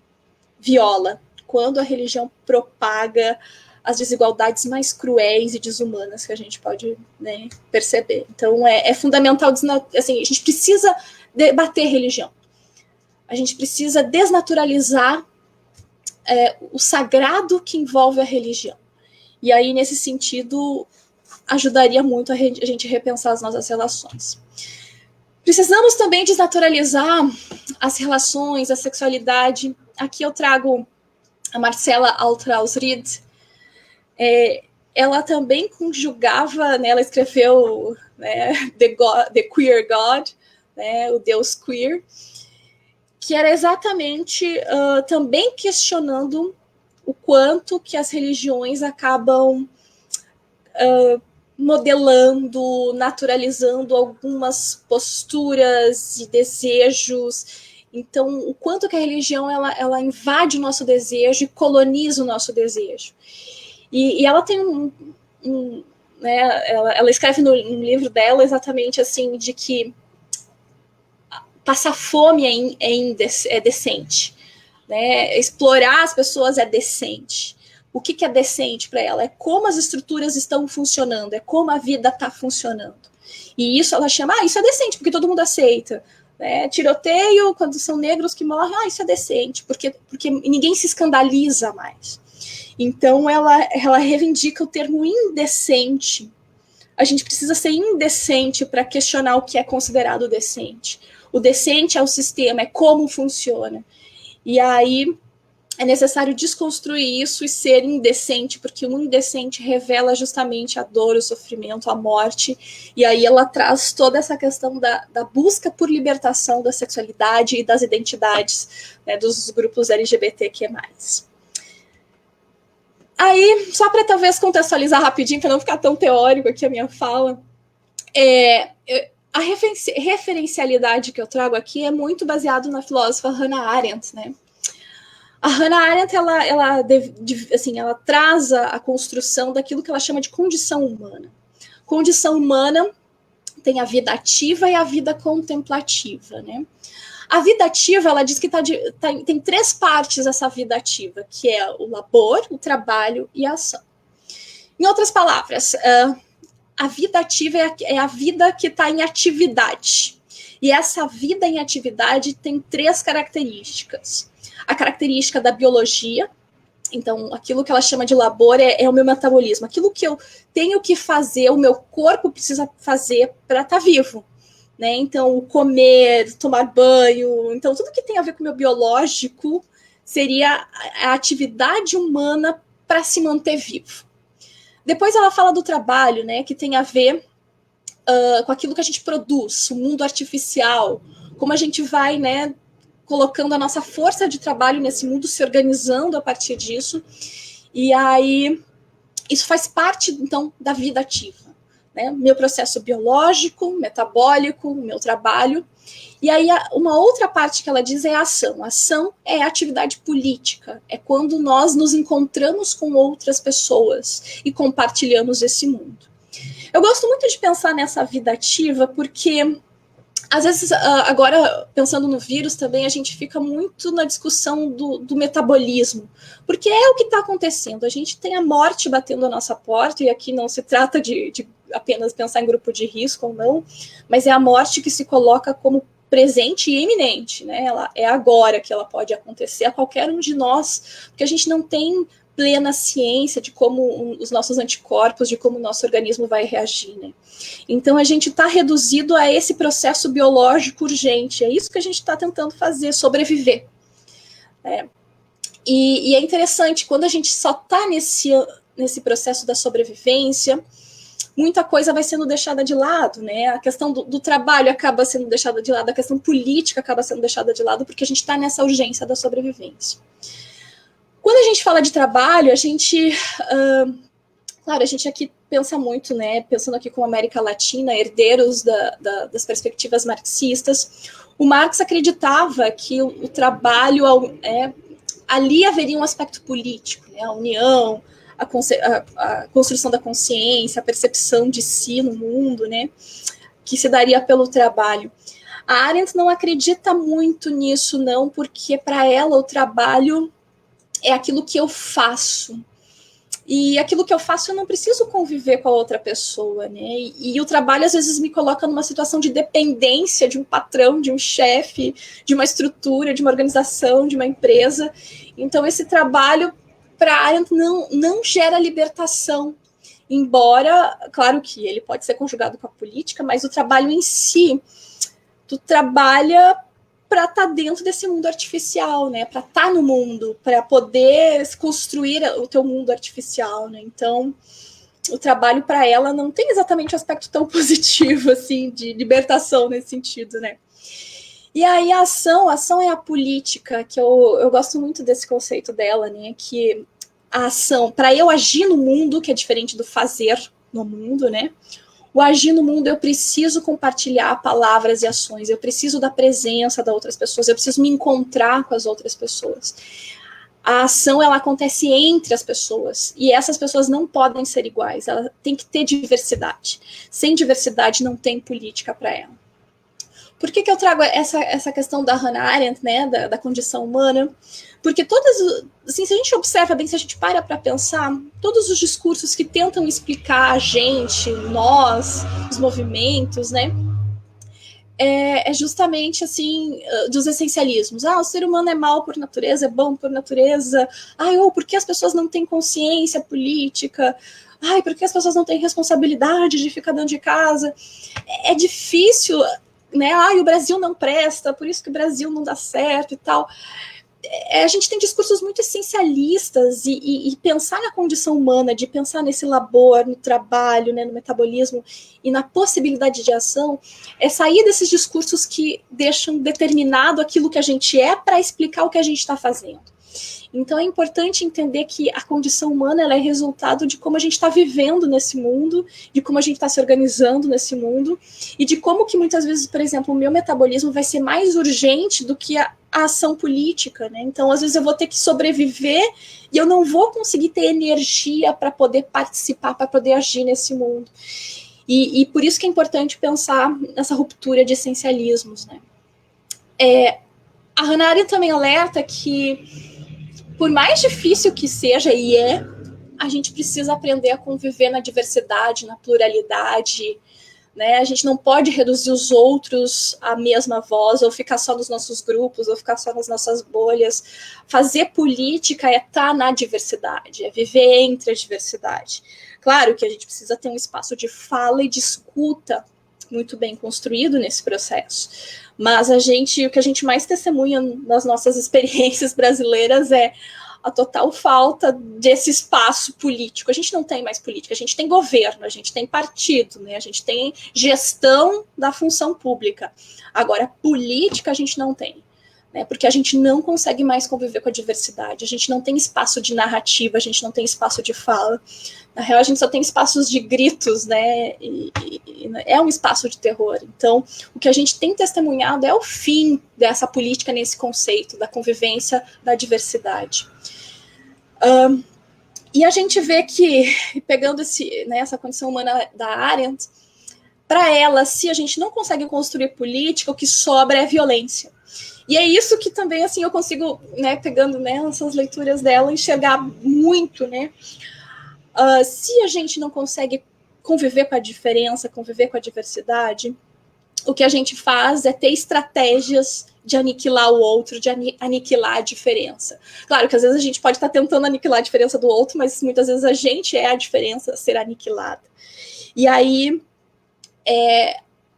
viola, quando a religião propaga as desigualdades mais cruéis e desumanas que a gente pode, né, perceber. Então, é fundamental, assim, a gente precisa debater religião. A gente precisa desnaturalizar o sagrado que envolve a religião. E aí, nesse sentido, ajudaria muito a gente repensar as nossas relações. Precisamos também desnaturalizar as relações, a sexualidade. Aqui eu trago a Marcela Altraus-Ried. Ela também conjugava, né, ela escreveu, né, The Queer God, né, o Deus queer, que era exatamente também questionando o quanto que as religiões acabam modelando, naturalizando algumas posturas e desejos. Então, o quanto que a religião ela invade o nosso desejo e coloniza o nosso desejo. E ela tem né, ela escreve no livro dela exatamente assim, de que passar fome é decente, né? Explorar as pessoas é decente. O que é decente para ela? É como as estruturas estão funcionando, é como a vida está funcionando. E isso ela chama, isso é decente, porque todo mundo aceita. Né? Tiroteio, quando são negros que morrem, isso é decente, porque ninguém se escandaliza mais. Então, ela reivindica o termo indecente. A gente precisa ser indecente para questionar o que é considerado decente. O decente é o sistema, é como funciona. E aí é necessário desconstruir isso e ser indecente, porque o indecente revela justamente a dor, o sofrimento, a morte. E aí ela traz toda essa questão da busca por libertação da sexualidade e das identidades, né, dos grupos LGBTQ+. Aí, só para talvez contextualizar rapidinho, para não ficar tão teórico aqui a minha fala, a referencialidade que eu trago aqui é muito baseado na filósofa Hannah Arendt, né? A Hannah Arendt, ela traz a construção daquilo que ela chama de condição humana. Condição humana tem a vida ativa e a vida contemplativa, né? A vida ativa, ela diz que tem 3 partes essa vida ativa, que é o labor, o trabalho e a ação. Em outras palavras, a vida ativa é a vida que está em atividade. E essa vida em atividade tem 3 características. A característica da biologia, então aquilo que ela chama de labor é o meu metabolismo, aquilo que eu tenho que fazer, o meu corpo precisa fazer para estar vivo. Né? Então, comer, tomar banho, então tudo que tem a ver com o meu biológico seria a atividade humana para se manter vivo. Depois ela fala do trabalho, né, que tem a ver com aquilo que a gente produz, o mundo artificial, como a gente vai, né, colocando a nossa força de trabalho nesse mundo, se organizando a partir disso, e aí isso faz parte, então, da vida ativa. Né? Meu processo biológico, metabólico, meu trabalho. E aí, uma outra parte que ela diz é a ação. A ação é a atividade política, é quando nós nos encontramos com outras pessoas e compartilhamos esse mundo. Eu gosto muito de pensar nessa vida ativa porque, às vezes, agora, pensando no vírus também, a gente fica muito na discussão do metabolismo, porque é o que está acontecendo. A gente tem a morte batendo a nossa porta, e aqui não se trata de apenas pensar em grupo de risco ou não, mas é a morte que se coloca como presente e iminente, né? É agora que ela pode acontecer a qualquer um de nós, porque a gente não tem plena ciência de como os nossos anticorpos, de como o nosso organismo vai reagir, né? Então a gente está reduzido a esse processo biológico urgente, é isso que a gente está tentando fazer, sobreviver. E é interessante, quando a gente só está nesse processo da sobrevivência, muita coisa vai sendo deixada de lado, né? A questão do trabalho acaba sendo deixada de lado, a questão política acaba sendo deixada de lado, porque a gente está nessa urgência da sobrevivência. Quando a gente fala de trabalho, a gente... claro, a gente aqui pensa muito, né? Pensando aqui com a América Latina, herdeiros das perspectivas marxistas, o Marx acreditava que o trabalho... ali haveria um aspecto político, né? A união, a construção da consciência, a percepção de si no mundo, né, que se daria pelo trabalho. A Arendt não acredita muito nisso, não, porque para ela o trabalho é aquilo que eu faço. E aquilo que eu faço, eu não preciso conviver com a outra pessoa, né? E o trabalho, às vezes, me coloca numa situação de dependência de um patrão, de um chefe, de uma estrutura, de uma organização, de uma empresa. Então, esse trabalho, para a Arendt, não gera libertação. Embora, claro que ele pode ser conjugado com a política, mas o trabalho em si, tu trabalha para estar dentro desse mundo artificial, né? Para estar no mundo, para poder construir o teu mundo artificial, né? Então, o trabalho para ela não tem exatamente um aspecto tão positivo, assim, de libertação nesse sentido, né? E aí a ação é a política, que eu gosto muito desse conceito dela, né? Que a ação, para eu agir no mundo, que é diferente do fazer no mundo, né? O agir no mundo, eu preciso compartilhar palavras e ações, eu preciso da presença das outras pessoas, eu preciso me encontrar com as outras pessoas. A ação, ela acontece entre as pessoas, e essas pessoas não podem ser iguais, ela tem que ter diversidade. Sem diversidade, não tem política para ela. Por que eu trago essa questão da Hannah Arendt, né, da condição humana? Porque assim, se a gente observa bem, se a gente para pensar, todos os discursos que tentam explicar a gente, nós, os movimentos, né, é justamente, assim, dos essencialismos. O ser humano é mau por natureza, é bom por natureza. Por que as pessoas não têm consciência política? Por que as pessoas não têm responsabilidade de ficar dentro de casa? É difícil, né? O Brasil não presta, por isso que o Brasil não dá certo e tal. A gente tem discursos muito essencialistas e pensar na condição humana, de pensar nesse labor, no trabalho, né, no metabolismo e na possibilidade de ação, é sair desses discursos que deixam determinado aquilo que a gente é para explicar o que a gente está fazendo. Então é importante entender que a condição humana ela é resultado de como a gente está vivendo nesse mundo, de como a gente está se organizando nesse mundo, e de como que muitas vezes, por exemplo, o meu metabolismo vai ser mais urgente do que a ação política, né? Então, às vezes eu vou ter que sobreviver e eu não vou conseguir ter energia para poder participar, para poder agir nesse mundo. E por isso que é importante pensar nessa ruptura de essencialismos, né? A Hannah Arendt também alerta que por mais difícil que seja, a gente precisa aprender a conviver na diversidade, na pluralidade, né? A gente não pode reduzir os outros à mesma voz, ou ficar só nos nossos grupos, ou ficar só nas nossas bolhas. Fazer política é estar na diversidade, é viver entre a diversidade. Claro que a gente precisa ter um espaço de fala e de escuta muito bem construído nesse processo. Mas o que a gente mais testemunha nas nossas experiências brasileiras é a total falta desse espaço político. A gente não tem mais política, a gente tem governo, a gente tem partido, né? A gente tem gestão da função pública. Agora, política a gente não tem, né? Porque a gente não consegue mais conviver com a diversidade, a gente não tem espaço de narrativa, a gente não tem espaço de fala. Na real, a gente só tem espaços de gritos, né? E é um espaço de terror. Então, o que a gente tem testemunhado é o fim dessa política nesse conceito da convivência da diversidade. E a gente vê que, pegando essa condição humana da Arendt, para ela, se a gente não consegue construir política, o que sobra é violência. E é isso que também, assim, eu consigo, né, pegando, né, essas leituras dela, enxergar muito, né? Se a gente não consegue conviver com a diferença, conviver com a diversidade, o que a gente faz é ter estratégias de aniquilar o outro, de aniquilar a diferença. Claro que às vezes a gente pode estar tentando aniquilar a diferença do outro, mas muitas vezes a gente é a diferença a ser aniquilada. E aí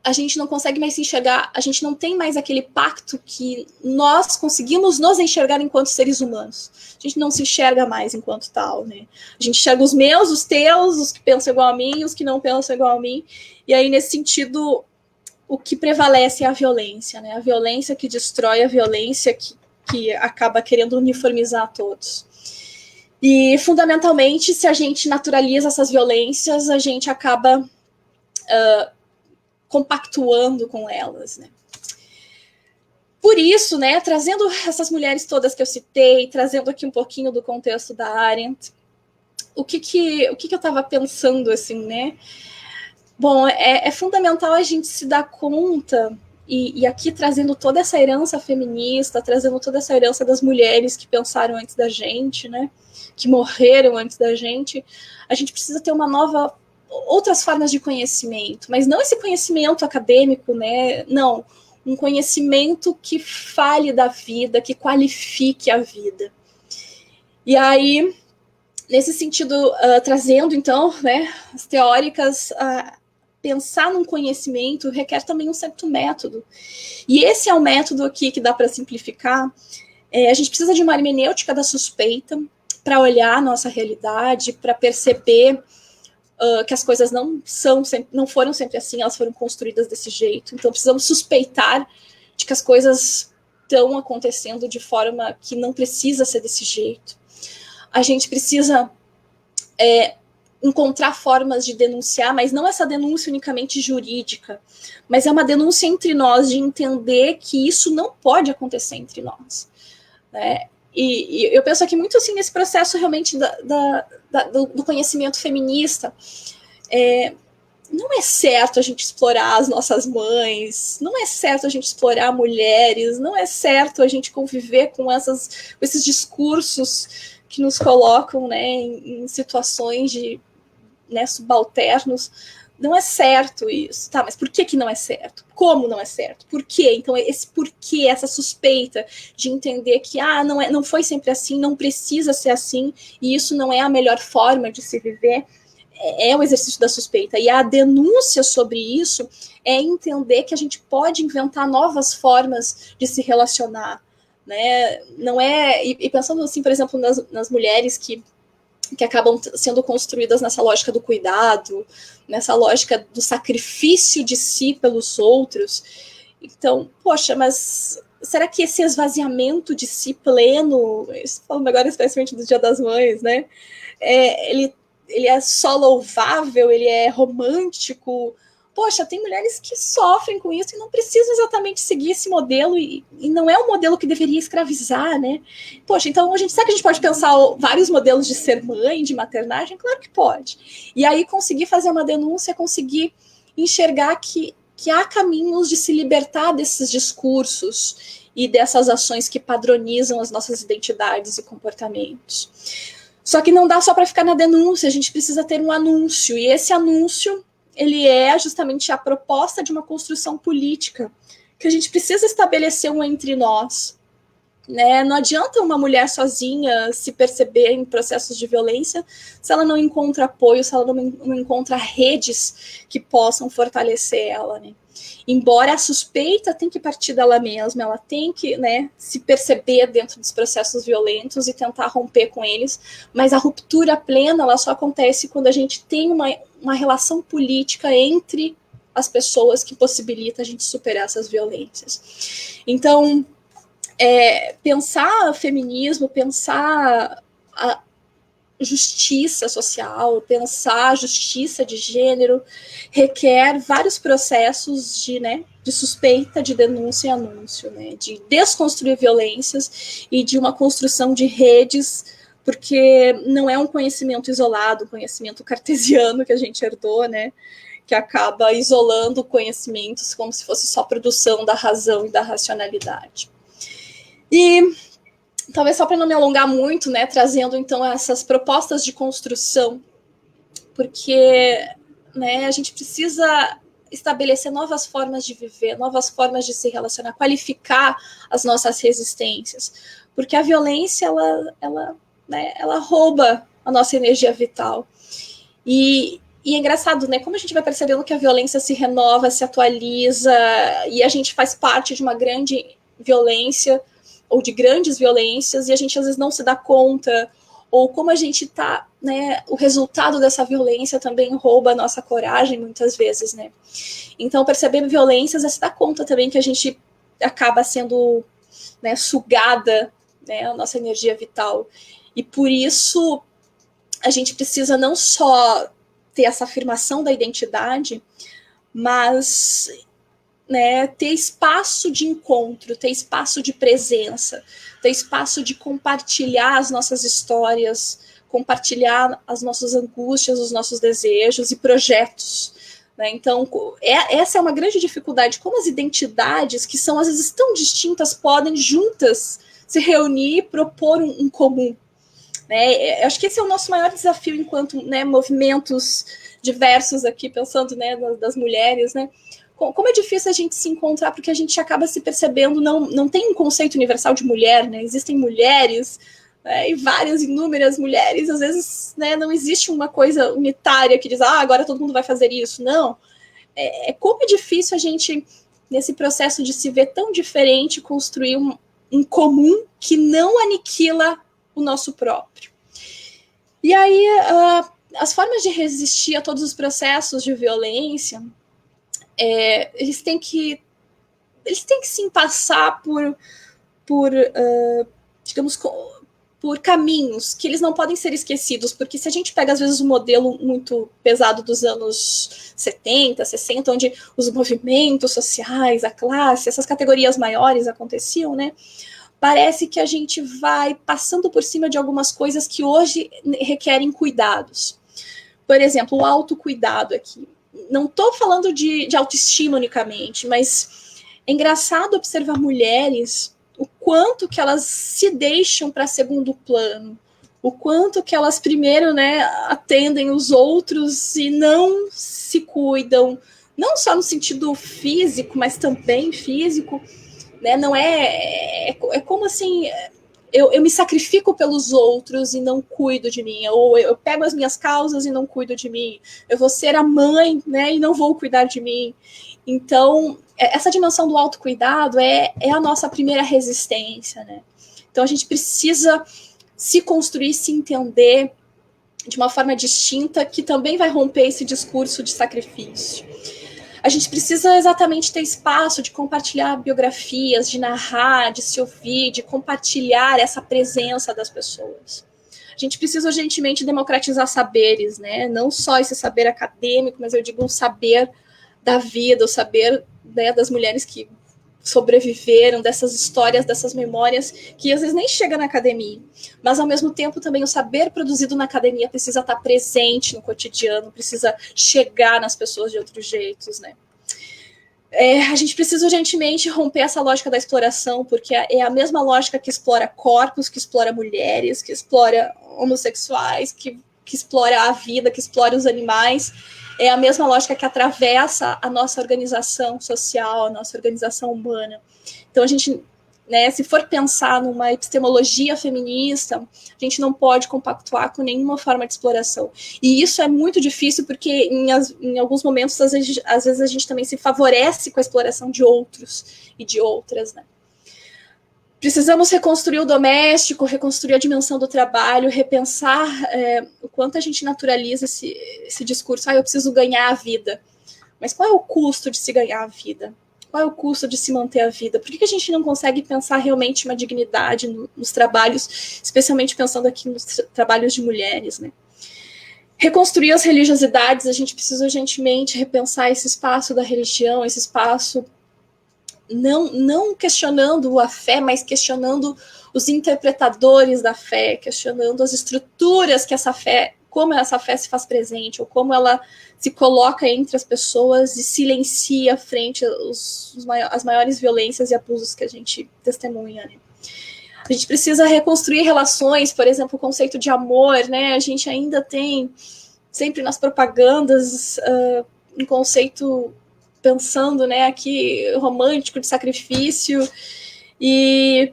a gente não consegue mais se enxergar, a gente não tem mais aquele pacto que nós conseguimos nos enxergar enquanto seres humanos. A gente não se enxerga mais enquanto tal, né? A gente enxerga os meus, os teus, os que pensam igual a mim, os que não pensam igual a mim. E aí, nesse sentido, o que prevalece é a violência, né? A violência que destrói, a violência que acaba querendo uniformizar todos. E, fundamentalmente, se a gente naturaliza essas violências, a gente acaba compactuando com elas, né? Por isso, né, trazendo essas mulheres todas que eu citei, trazendo aqui um pouquinho do contexto da Arendt, o que eu estava pensando, assim, né? Bom, é fundamental a gente se dar conta e aqui trazendo toda essa herança feminista, trazendo toda essa herança das mulheres que pensaram antes da gente, né, que morreram antes da gente, a gente precisa ter outras formas de conhecimento, mas não esse conhecimento acadêmico, né, não, um conhecimento que fale da vida, que qualifique a vida. E aí, nesse sentido, trazendo, então, né, as teóricas, pensar num conhecimento requer também um certo método. E esse é o método aqui que dá para simplificar. A gente precisa de uma hermenêutica da suspeita para olhar a nossa realidade, para perceber que as coisas não foram sempre assim, elas foram construídas desse jeito. Então, precisamos suspeitar de que as coisas estão acontecendo de forma que não precisa ser desse jeito. A gente precisa encontrar formas de denunciar, mas não essa denúncia unicamente jurídica, mas é uma denúncia entre nós, de entender que isso não pode acontecer entre nós, né? E eu penso aqui muito assim nesse processo realmente do conhecimento feminista. Não é certo a gente explorar as nossas mães, não é certo a gente explorar mulheres, não é certo a gente conviver com esses discursos que nos colocam, né, em situações de, né, subalternos. Não é certo isso, tá? Mas por que não é certo? Como não é certo? Por quê? Então, esse porquê, essa suspeita de entender que não foi sempre assim, não precisa ser assim, e isso não é a melhor forma de se viver, é o exercício da suspeita. E a denúncia sobre isso é entender que a gente pode inventar novas formas de se relacionar, né? Não é. E pensando assim, por exemplo, nas mulheres que acabam sendo construídas nessa lógica do cuidado, nessa lógica do sacrifício de si pelos outros. Então, poxa, mas será que esse esvaziamento de si pleno, falando agora especialmente do Dia das Mães, né? Ele é só louvável, ele é romântico? Poxa, tem mulheres que sofrem com isso e não precisam exatamente seguir esse modelo, e não é um modelo que deveria escravizar, né? Poxa, então será que a gente pode pensar vários modelos de ser mãe, de maternagem? Claro que pode. E aí conseguir fazer uma denúncia, conseguir enxergar que há caminhos de se libertar desses discursos e dessas ações que padronizam as nossas identidades e comportamentos. Só que não dá só para ficar na denúncia, a gente precisa ter um anúncio, e esse anúncio, ele é justamente a proposta de uma construção política, que a gente precisa estabelecer um entre nós, né? Não adianta uma mulher sozinha se perceber em processos de violência se ela não encontra apoio, se ela não encontra redes que possam fortalecer ela, né? Embora a suspeita tem que partir dela mesma, ela tem que, né, se perceber dentro dos processos violentos e tentar romper com eles, mas a ruptura plena ela só acontece quando a gente tem uma relação política entre as pessoas que possibilita a gente superar essas violências. Então, pensar feminismo, pensar a justiça social, pensar justiça de gênero, requer vários processos de suspeita, de denúncia e anúncio, né, de desconstruir violências e de uma construção de redes, porque não é um conhecimento isolado, um conhecimento cartesiano que a gente herdou, né, que acaba isolando conhecimentos como se fosse só produção da razão e da racionalidade. E talvez só para não me alongar muito, né, trazendo então essas propostas de construção, porque, né, a gente precisa estabelecer novas formas de viver, novas formas de se relacionar, qualificar as nossas resistências, porque a violência ela rouba a nossa energia vital. E é engraçado, né, como a gente vai percebendo que a violência se renova, se atualiza, e a gente faz parte de uma grande violência ou de grandes violências, e a gente às vezes não se dá conta, ou como a gente tá, né, o resultado dessa violência também rouba a nossa coragem, muitas vezes, né. Então, perceber violências é se dar conta também que a gente acaba sendo, né, sugada, né, a nossa energia vital. E por isso, a gente precisa não só ter essa afirmação da identidade, mas, né, ter espaço de encontro, ter espaço de presença, ter espaço de compartilhar as nossas histórias, compartilhar as nossas angústias, os nossos desejos e projetos, né? Então, essa é uma grande dificuldade, como as identidades, que são às vezes tão distintas, podem juntas se reunir e propor um comum. Né? Eu acho que esse é o nosso maior desafio enquanto, né, movimentos diversos aqui, pensando, né, das mulheres, né? Como é difícil a gente se encontrar, porque a gente acaba se percebendo, não tem um conceito universal de mulher, né? Existem mulheres, né, e várias, inúmeras mulheres, às vezes, né, não existe uma coisa unitária que diz, agora todo mundo vai fazer isso. Não. Como é difícil a gente, nesse processo de se ver tão diferente, construir um comum que não aniquila o nosso próprio. E aí, as formas de resistir a todos os processos de violência, eles têm que sim passar por digamos, por caminhos que eles não podem ser esquecidos, porque se a gente pega, às vezes, um modelo muito pesado dos anos 70, 60, onde os movimentos sociais, a classe, essas categorias maiores aconteciam, né? Parece que a gente vai passando por cima de algumas coisas que hoje requerem cuidados. Por exemplo, o autocuidado aqui. Não estou falando de autoestima unicamente, mas é engraçado observar mulheres, o quanto que elas se deixam para segundo plano, o quanto que elas primeiro, né, atendem os outros e não se cuidam, não só no sentido físico, mas também físico, né? Não é como assim, eu me sacrifico pelos outros e não cuido de mim, ou eu pego as minhas causas e não cuido de mim, eu vou ser a mãe, né, e não vou cuidar de mim. Então, essa dimensão do autocuidado é a nossa primeira resistência, né? Então, a gente precisa se construir, se entender de uma forma distinta, que também vai romper esse discurso de sacrifício. A gente precisa exatamente ter espaço de compartilhar biografias, de narrar, de se ouvir, de compartilhar essa presença das pessoas. A gente precisa urgentemente democratizar saberes, né? Não só esse saber acadêmico, mas eu digo um saber da vida, o saber, né, das mulheres que sobreviveram, dessas histórias, dessas memórias, que às vezes nem chega na academia. Mas, ao mesmo tempo, também o saber produzido na academia precisa estar presente no cotidiano, precisa chegar nas pessoas de outros jeitos, né? A gente precisa urgentemente romper essa lógica da exploração, porque é a mesma lógica que explora corpos, que explora mulheres, que explora homossexuais, que explora a vida, que explora os animais. É a mesma lógica que atravessa a nossa organização social, a nossa organização humana. Então, a gente, né, se for pensar numa epistemologia feminista, a gente não pode compactuar com nenhuma forma de exploração. E isso é muito difícil, porque em alguns momentos, às vezes a gente também se favorece com a exploração de outros e de outras, né? Precisamos reconstruir o doméstico, reconstruir a dimensão do trabalho, repensar o quanto a gente naturaliza esse discurso. Eu preciso ganhar a vida. Mas qual é o custo de se ganhar a vida? Qual é o custo de se manter a vida? Por que a gente não consegue pensar realmente uma dignidade nos trabalhos, especialmente pensando aqui nos trabalhos de mulheres, né? Reconstruir as religiosidades, a gente precisa urgentemente repensar esse espaço da religião, esse espaço não questionando a fé, mas questionando os interpretadores da fé, questionando as estruturas que essa fé, como essa fé se faz presente, ou como ela se coloca entre as pessoas e silencia frente às maiores violências e abusos que a gente testemunha, né? A gente precisa reconstruir relações, por exemplo, o conceito de amor, né? A gente ainda tem, sempre nas propagandas, um conceito pensando, né, aqui romântico, de sacrifício, e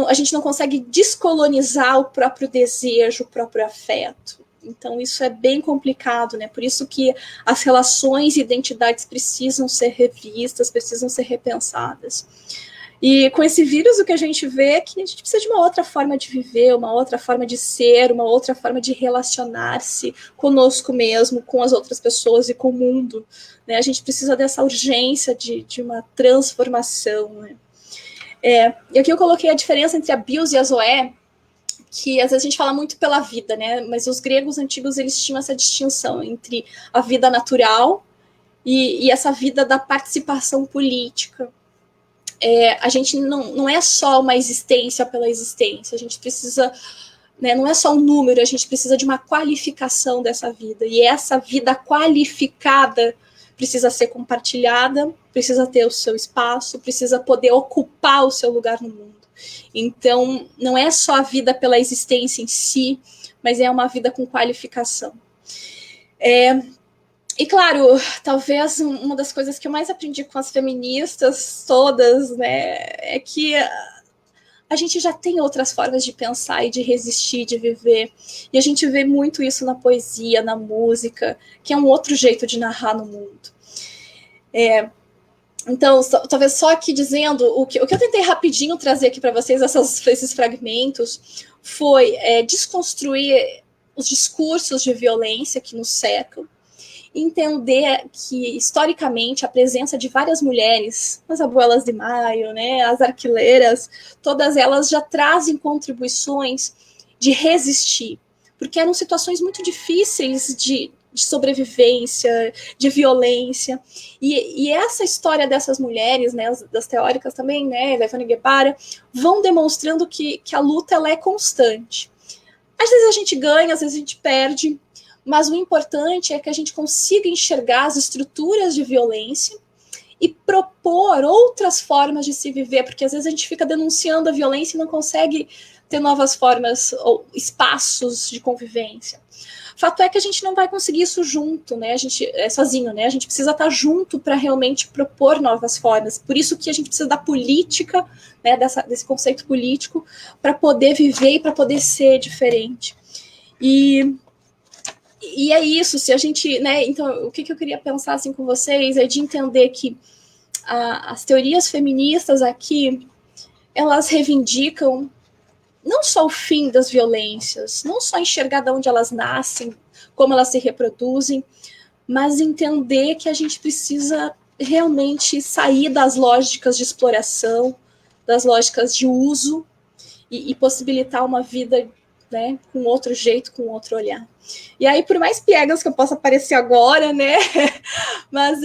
a gente não consegue descolonizar o próprio desejo, o próprio afeto. Então, isso é bem complicado, né? Por isso que as relações e identidades precisam ser revistas, precisam ser repensadas. E com esse vírus, o que a gente vê é que a gente precisa de uma outra forma de viver, uma outra forma de ser, uma outra forma de relacionar-se conosco mesmo, com as outras pessoas e com o mundo, né? A gente precisa dessa urgência de uma transformação, né? E aqui eu coloquei a diferença entre a bios e a zoé, que às vezes a gente fala muito pela vida, né? Mas os gregos antigos, eles tinham essa distinção entre a vida natural e essa vida da participação política. A gente não é só uma existência pela existência, a gente precisa, né, não é só um número, a gente precisa de uma qualificação dessa vida, e essa vida qualificada precisa ser compartilhada, precisa ter o seu espaço, precisa poder ocupar o seu lugar no mundo. Então, não é só a vida pela existência em si, mas é uma vida com qualificação. E claro, talvez uma das coisas que eu mais aprendi com as feministas todas, né, é que a gente já tem outras formas de pensar e de resistir, de viver. E a gente vê muito isso na poesia, na música, que é um outro jeito de narrar no mundo. Então, talvez só aqui dizendo, o que eu tentei rapidinho trazer aqui para vocês, esses fragmentos, foi desconstruir os discursos de violência que nos cercam, entender que, historicamente, a presença de várias mulheres, as abuelas de Maio, né, as arquileiras, todas elas já trazem contribuições de resistir, porque eram situações muito difíceis de sobrevivência, de violência, e essa história dessas mulheres, né, das teóricas também, né, da Ivone Guevara, vão demonstrando que a luta ela é constante. Às vezes a gente ganha, às vezes a gente perde, mas o importante é que a gente consiga enxergar as estruturas de violência e propor outras formas de se viver, porque às vezes a gente fica denunciando a violência e não consegue ter novas formas ou espaços de convivência. Fato é que a gente não vai conseguir isso junto, né? A gente sozinho, né? A gente precisa estar junto para realmente propor novas formas. Por isso que a gente precisa da política, né? Desse conceito político, para poder viver e para poder ser diferente. E é isso, se a gente, né? Então, o que eu queria pensar assim com vocês é de entender que as teorias feministas aqui, elas reivindicam não só o fim das violências, não só enxergar de onde elas nascem, como elas se reproduzem, mas entender que a gente precisa realmente sair das lógicas de exploração, das lógicas de uso e possibilitar uma vida, né, com outro jeito, com outro olhar. E aí, por mais piegas que eu possa parecer agora, né, mas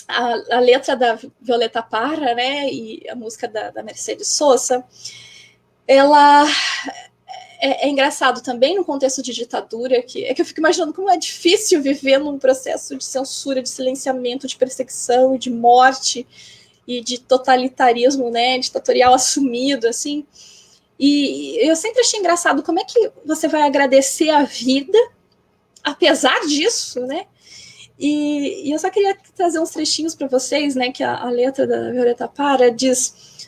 a letra da Violeta Parra, né, e a música da Mercedes Sosa, ela é engraçado também no contexto de ditadura, que eu fico imaginando como é difícil viver num processo de censura, de silenciamento, de perseguição e de morte e de totalitarismo, né, ditatorial assumido, assim. E eu sempre achei engraçado como é que você vai agradecer a vida apesar disso, né? E eu só queria trazer uns trechinhos para vocês, né, que a letra da Violeta Parra diz...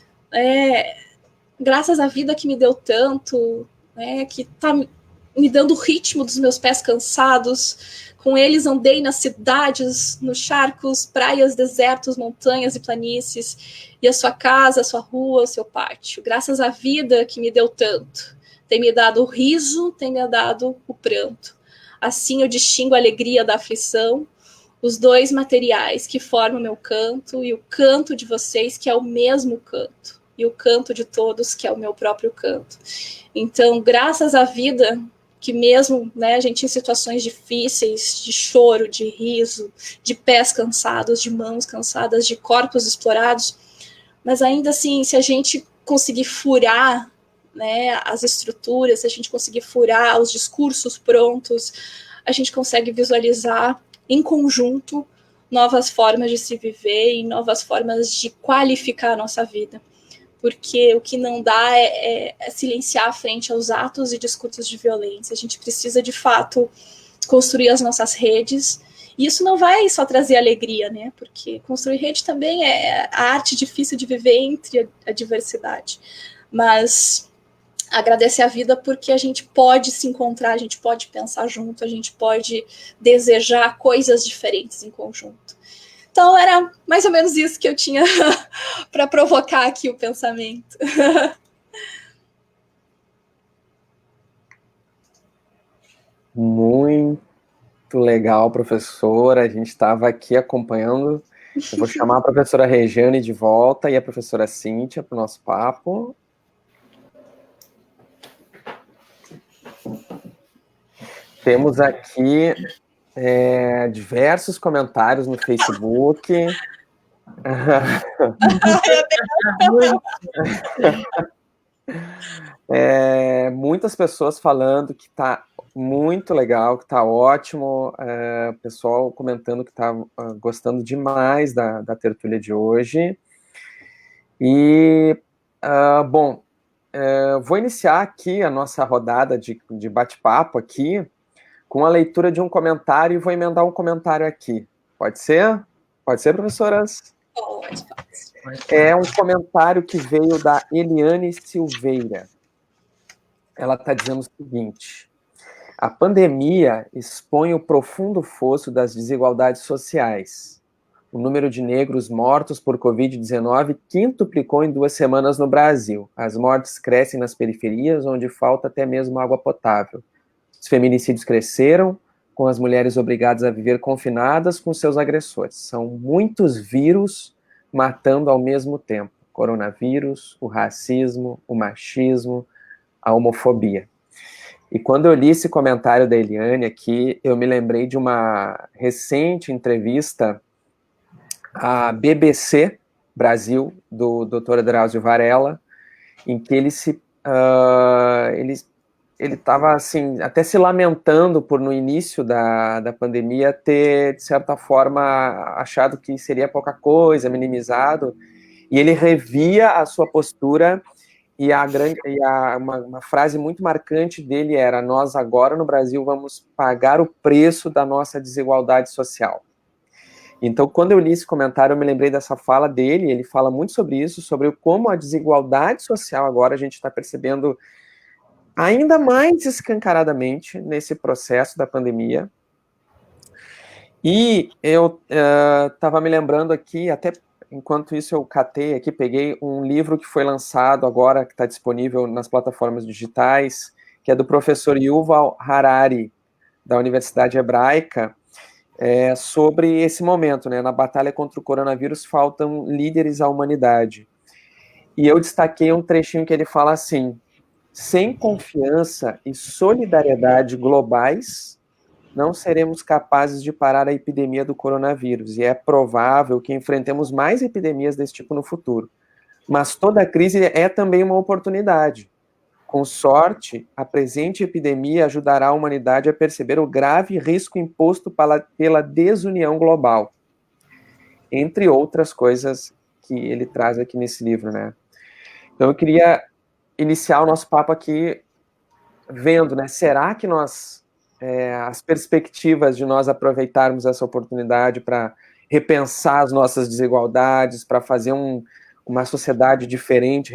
graças à vida que me deu tanto, né, que está me dando o ritmo dos meus pés cansados, com eles andei nas cidades, nos charcos, praias, desertos, montanhas e planícies, e a sua casa, a sua rua, o seu pátio. Graças à vida que me deu tanto, tem me dado o riso, tem me dado o pranto. Assim eu distingo a alegria da aflição, os dois materiais que formam meu canto, e o canto de vocês que é o mesmo canto. E o canto de todos, que é o meu próprio canto. Então, graças à vida, que mesmo, né, a gente em situações difíceis, de choro, de riso, de pés cansados, de mãos cansadas, de corpos explorados, mas ainda assim, se a gente conseguir furar, né, as estruturas, se a gente conseguir furar os discursos prontos, a gente consegue visualizar em conjunto novas formas de se viver e novas formas de qualificar a nossa vida. Porque o que não dá é silenciar frente aos atos e discursos de violência. A gente precisa, de fato, construir as nossas redes, e isso não vai só trazer alegria, né? Porque construir rede também é a arte difícil de viver entre a diversidade. Mas agradecer a vida porque a gente pode se encontrar, a gente pode pensar junto, a gente pode desejar coisas diferentes em conjunto. Então, era mais ou menos isso que eu tinha para provocar aqui o pensamento. Muito legal, professora. A gente estava aqui acompanhando. Eu vou chamar a professora Regiane de volta e a professora Cíntia para o nosso papo. Temos aqui diversos comentários no Facebook. Muitas pessoas falando que está muito legal, que está ótimo, pessoal comentando que está gostando demais da tertúlia de hoje. E, bom, vou iniciar aqui a nossa rodada de bate-papo aqui com a leitura de um comentário e vou emendar um comentário aqui. Pode ser? Pode ser, professoras? Pode. É um comentário que veio da Eliane Silveira. Ela está dizendo o seguinte: a pandemia expõe o profundo fosso das desigualdades sociais. O número de negros mortos por Covid-19 quintuplicou em 2 semanas no Brasil. As mortes crescem nas periferias, onde falta até mesmo água potável. Os feminicídios cresceram, com as mulheres obrigadas a viver confinadas com seus agressores. São muitos vírus matando ao mesmo tempo. Coronavírus, o racismo, o machismo, a homofobia. E quando eu li esse comentário da Eliane aqui, eu me lembrei de uma recente entrevista à BBC Brasil, do Dr. Drauzio Varela, em que ele estava assim, até se lamentando por, no início da pandemia, ter, de certa forma, achado que seria pouca coisa, minimizado, e ele revia a sua postura. E uma frase muito marcante dele era: nós agora no Brasil vamos pagar o preço da nossa desigualdade social. Então, quando eu li esse comentário, eu me lembrei dessa fala dele. Ele fala muito sobre isso, sobre como a desigualdade social agora a gente está percebendo ainda mais escancaradamente nesse processo da pandemia. E eu estava me lembrando aqui, até enquanto isso eu catei aqui, peguei um livro que foi lançado agora, que está disponível nas plataformas digitais, que é do professor Yuval Harari, da Universidade Hebraica, sobre esse momento, né? Na batalha contra o coronavírus faltam líderes à humanidade. E eu destaquei um trechinho que ele fala assim: sem confiança e solidariedade globais, não seremos capazes de parar a epidemia do coronavírus, e é provável que enfrentemos mais epidemias desse tipo no futuro. Mas toda crise é também uma oportunidade. Com sorte, a presente epidemia ajudará a humanidade a perceber o grave risco imposto pela desunião global, entre outras coisas que ele traz aqui nesse livro, né? Então eu queria iniciar o nosso papo aqui vendo, né, será que as perspectivas de nós aproveitarmos essa oportunidade para repensar as nossas desigualdades, para fazer uma sociedade diferente,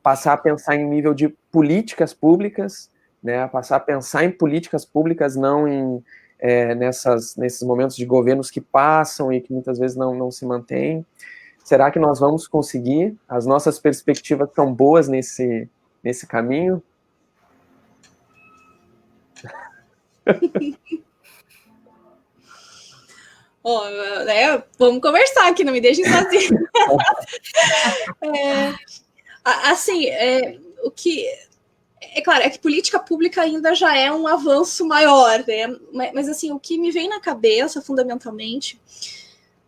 passar a pensar em nível de políticas públicas, né, passar a pensar em políticas públicas, não nesses momentos de governos que passam e que muitas vezes não se mantêm. Será que nós vamos conseguir? As nossas perspectivas são boas nesse caminho? Vamos conversar aqui, não me deixem sozinha. O que é claro é que política pública ainda já é um avanço maior, né? Mas assim, o que me vem na cabeça fundamentalmente,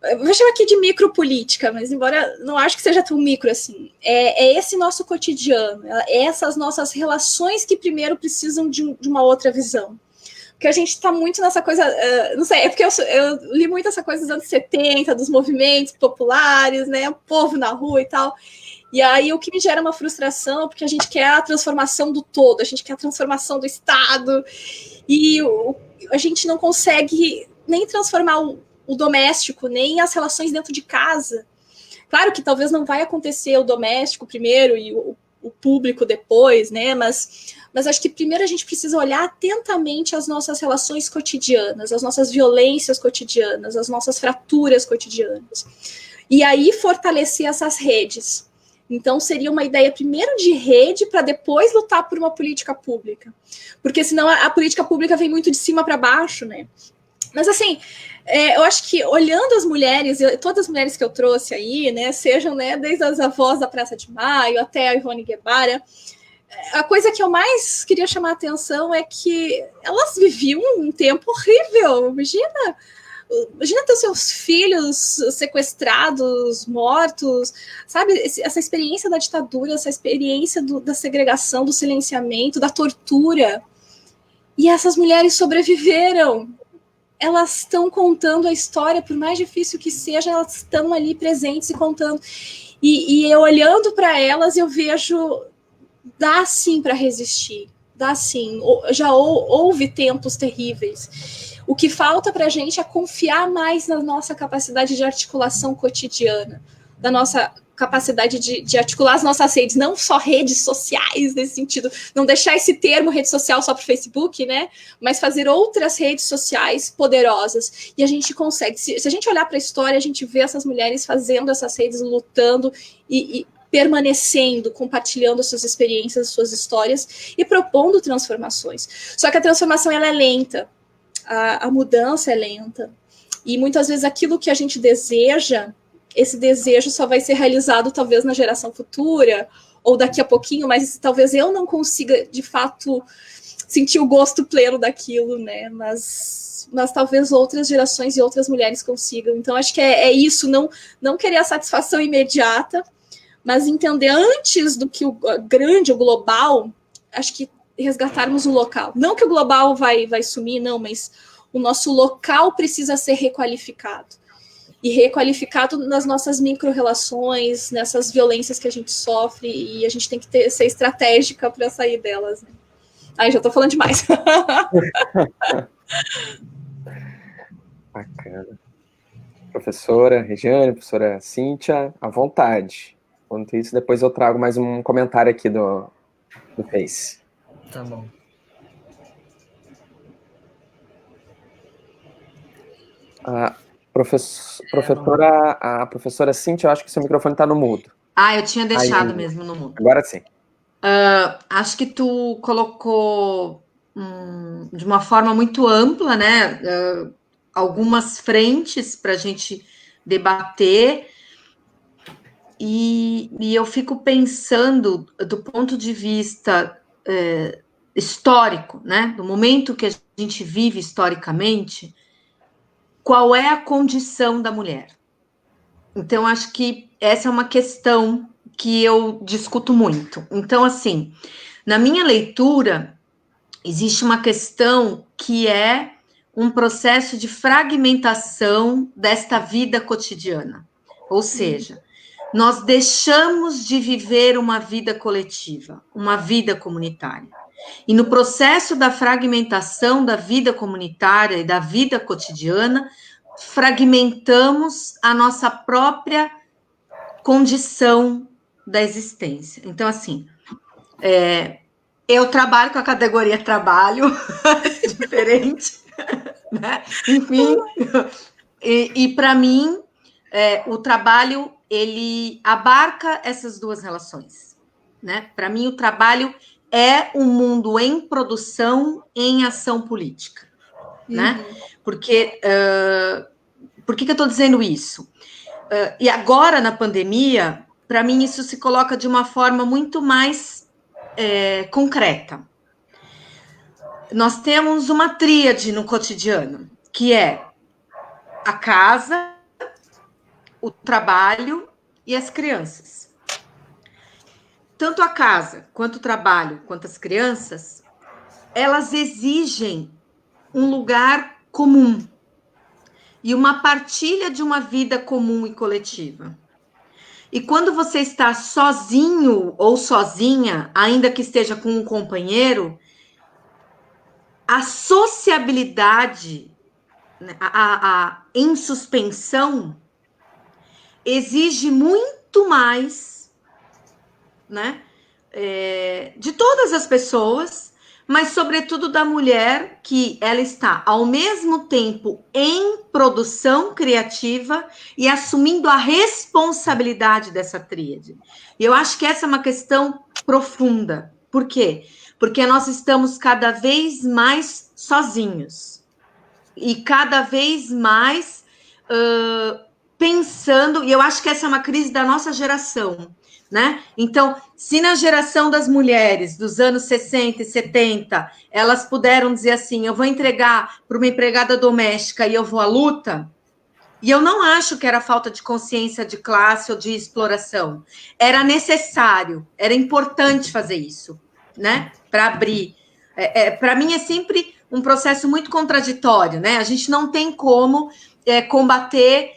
eu vou chamar aqui de micropolítica, mas embora não acho que seja tão micro assim, é esse nosso cotidiano, essas nossas relações que primeiro precisam de uma outra visão. Porque a gente está muito nessa coisa, não sei, é porque eu li muito essa coisa dos anos 70, dos movimentos populares, né, o povo na rua e tal, e aí o que me gera uma frustração, porque a gente quer a transformação do todo, a gente quer a transformação do Estado, e a gente não consegue nem transformar o doméstico, nem as relações dentro de casa. Claro que talvez não vai acontecer o doméstico primeiro e o público depois, né, mas acho que primeiro a gente precisa olhar atentamente as nossas relações cotidianas, as nossas violências cotidianas, as nossas fraturas cotidianas. E aí fortalecer essas redes. Então seria uma ideia primeiro de rede para depois lutar por uma política pública. Porque senão a política pública vem muito de cima para baixo, né? Mas assim, eu acho que olhando as mulheres, todas as mulheres que eu trouxe aí, né, sejam, né, desde as avós da Praça de Maio até a Ivone Guevara, a coisa que eu mais queria chamar a atenção é que elas viviam um tempo horrível. Imagina Imagina ter seus filhos sequestrados, mortos, sabe? Essa experiência da ditadura, essa experiência da segregação, do silenciamento, da tortura. E essas mulheres sobreviveram. Elas estão contando a história, por mais difícil que seja, elas estão ali presentes e contando. E eu olhando para elas, eu vejo, dá sim para resistir, dá sim. Já houve tempos terríveis. O que falta para a gente é confiar mais na nossa capacidade de articulação cotidiana, da nossa capacidade de articular as nossas redes, não só redes sociais nesse sentido, não deixar esse termo rede social só para o Facebook, né? Mas fazer outras redes sociais poderosas. E a gente consegue. Se a gente olhar para a história, a gente vê essas mulheres fazendo essas redes, lutando e permanecendo, compartilhando suas experiências, suas histórias e propondo transformações. Só que a transformação ela é lenta, a mudança é lenta. E muitas vezes aquilo que a gente deseja, esse desejo só vai ser realizado talvez na geração futura, ou daqui a pouquinho, mas talvez eu não consiga, de fato, sentir o gosto pleno daquilo, né? Mas talvez outras gerações e outras mulheres consigam. Então, acho que é isso, não querer a satisfação imediata, mas entender antes do que o grande, o global, acho que resgatarmos o local. Não que o global vai sumir, não, mas o nosso local precisa ser requalificado. E requalificado nas nossas micro-relações, nessas violências que a gente sofre, e a gente tem que ser estratégica para sair delas. Né? Ai, já estou falando demais. Bacana. Professora Regiane, professora Cíntia, à vontade. Enquanto isso, depois eu trago mais um comentário aqui do Face. Tá bom. A professora Cíntia, eu acho que seu microfone está no mudo. Eu tinha deixado mesmo no mudo. Agora sim. Acho que tu colocou de uma forma muito ampla, né? Algumas frentes para a gente debater. E eu fico pensando do ponto de vista histórico, né? Do momento que a gente vive historicamente, qual é a condição da mulher? Então, acho que essa é uma questão que eu discuto muito. Então, assim, na minha leitura, existe uma questão que é um processo de fragmentação desta vida cotidiana. Ou seja, nós deixamos de viver uma vida coletiva, uma vida comunitária. E no processo da fragmentação da vida comunitária e da vida cotidiana, fragmentamos a nossa própria condição da existência. Então, assim, eu trabalho com a categoria trabalho, diferente, né? Enfim, e para mim, o trabalho, ele abarca essas duas relações, né? Para mim, o trabalho é um mundo em produção, em ação política, né? Porque, por que eu estou dizendo isso? E agora, na pandemia, para mim, isso se coloca de uma forma muito mais concreta. Nós temos uma tríade no cotidiano, que é a casa, o trabalho e as crianças. Tanto a casa, quanto o trabalho, quanto as crianças, elas exigem um lugar comum e uma partilha de uma vida comum e coletiva. E quando você está sozinho ou sozinha, ainda que esteja com um companheiro, a sociabilidade, em suspensão, exige muito mais, né, de todas as pessoas, mas sobretudo da mulher, que ela está ao mesmo tempo em produção criativa e assumindo a responsabilidade dessa tríade. E eu acho que essa é uma questão profunda. Por quê? Porque nós estamos cada vez mais sozinhos e cada vez mais pensando, e eu acho que essa é uma crise da nossa geração, né? Então, se na geração das mulheres dos anos 60 e 70, elas puderam dizer assim, eu vou entregar para uma empregada doméstica e eu vou à luta, e eu não acho que era falta de consciência de classe ou de exploração. Era necessário, era importante fazer isso, né? Para abrir. Para mim é sempre um processo muito contraditório, né? A gente não tem como combater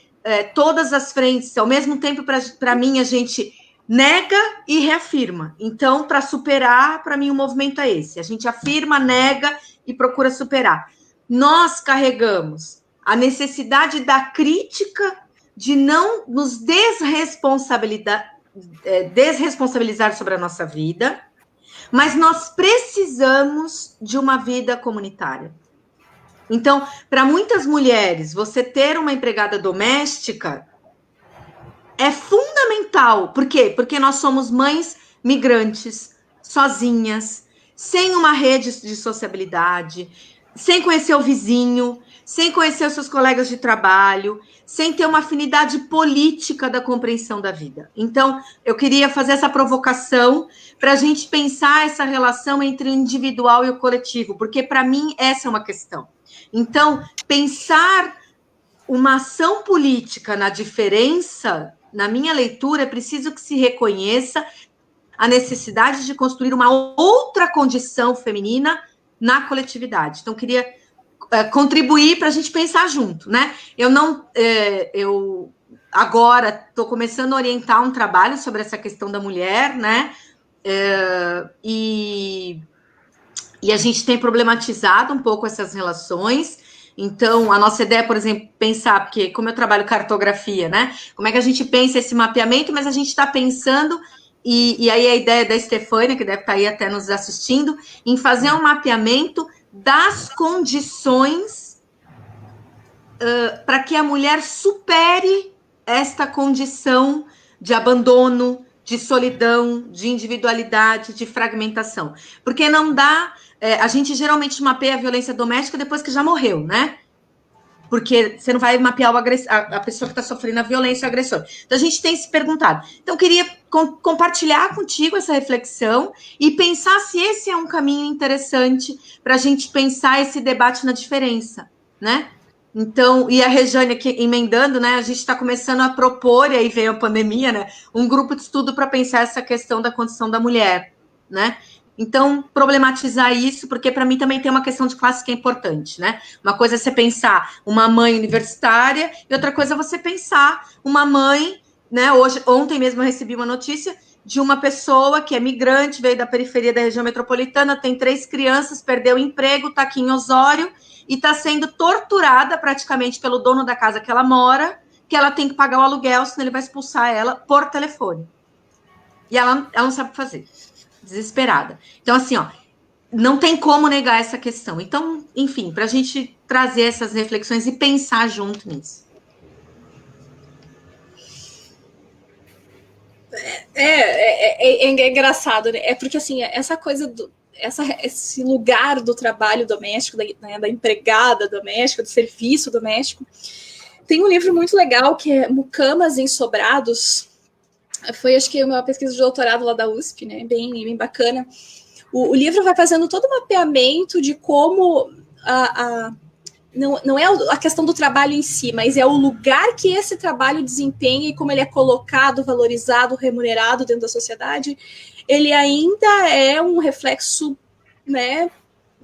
todas as frentes. Ao mesmo tempo, para mim, a gente nega e reafirma. Então, para superar, para mim, o movimento é esse. A gente afirma, nega e procura superar. Nós carregamos a necessidade da crítica, de não nos desresponsabilizar sobre a nossa vida, mas nós precisamos de uma vida comunitária. Então, para muitas mulheres, você ter uma empregada doméstica é fundamental. Por quê? Porque nós somos mães migrantes, sozinhas, sem uma rede de sociabilidade, sem conhecer o vizinho, sem conhecer os seus colegas de trabalho, sem ter uma afinidade política da compreensão da vida. Então, eu queria fazer essa provocação para a gente pensar essa relação entre o individual e o coletivo, porque, para mim, essa é uma questão. Então, pensar uma ação política na diferença, na minha leitura, é preciso que se reconheça a necessidade de construir uma outra condição feminina na coletividade. Então, queria contribuir para a gente pensar junto, né? Eu agora estou começando a orientar um trabalho sobre essa questão da mulher, né? E a gente tem problematizado um pouco essas relações. Então, a nossa ideia, por exemplo, pensar, porque como eu trabalho cartografia, né? Como é que a gente pensa esse mapeamento, mas a gente está pensando, e aí a ideia da Estefânia, que deve estar aí até nos assistindo, em fazer um mapeamento das condições para que a mulher supere esta condição de abandono, de solidão, de individualidade, de fragmentação. Porque não dá... a gente geralmente mapeia a violência doméstica depois que já morreu, né? Porque você não vai mapear a pessoa que está sofrendo a violência, o agressor. Então, a gente tem se perguntado. Então, eu queria compartilhar contigo essa reflexão e pensar se esse é um caminho interessante para a gente pensar esse debate na diferença, né? Então, e a Rejane aqui emendando, né? A gente está começando a propor, e aí veio a pandemia, né? Um grupo de estudo para pensar essa questão da condição da mulher, né? Então, problematizar isso, porque para mim também tem uma questão de classe que é importante, né? Uma coisa é você pensar uma mãe universitária, e outra coisa é você pensar uma mãe, né? Ontem mesmo eu recebi uma notícia de uma pessoa que é migrante, veio da periferia da região metropolitana, tem 3 crianças, perdeu o emprego, está aqui em Osório, e está sendo torturada praticamente pelo dono da casa que ela mora, que ela tem que pagar o aluguel, senão ele vai expulsar ela por telefone. E ela não sabe o que fazer. Desesperada. Então, assim, não tem como negar essa questão. Então, enfim, para a gente trazer essas reflexões e pensar junto nisso. É engraçado, né? É porque, assim, essa coisa esse lugar do trabalho doméstico, da empregada doméstica, do serviço doméstico. Tem um livro muito legal que é Mucamas Ensobrados. Foi, acho que, uma pesquisa de doutorado lá da USP, né? Bem bacana. O livro vai fazendo todo o mapeamento de como não é a questão do trabalho em si, mas é o lugar que esse trabalho desempenha e como ele é colocado, valorizado, remunerado dentro da sociedade. Ele ainda é um reflexo, né?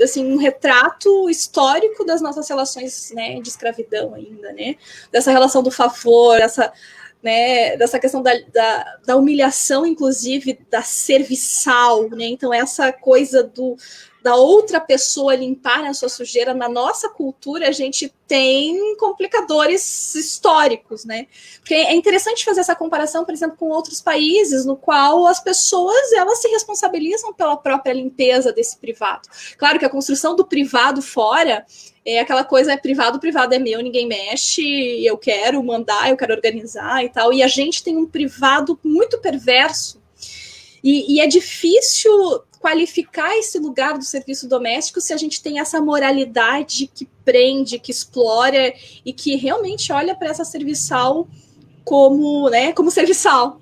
Assim, um retrato histórico das nossas relações, né, de escravidão ainda, né? Dessa relação do favor, dessa questão da humilhação, inclusive, da serviçal, né? Então, essa coisa da outra pessoa limpar a sua sujeira, na nossa cultura, a gente tem complicadores históricos, né? Porque é interessante fazer essa comparação, por exemplo, com outros países, no qual as pessoas, elas se responsabilizam pela própria limpeza desse privado. Claro que a construção do privado fora é aquela coisa, privado é meu, ninguém mexe, eu quero mandar, eu quero organizar e tal, e a gente tem um privado muito perverso, e é difícil qualificar esse lugar do serviço doméstico se a gente tem essa moralidade que prende, que explora e que realmente olha para essa serviçal como, né, como serviçal.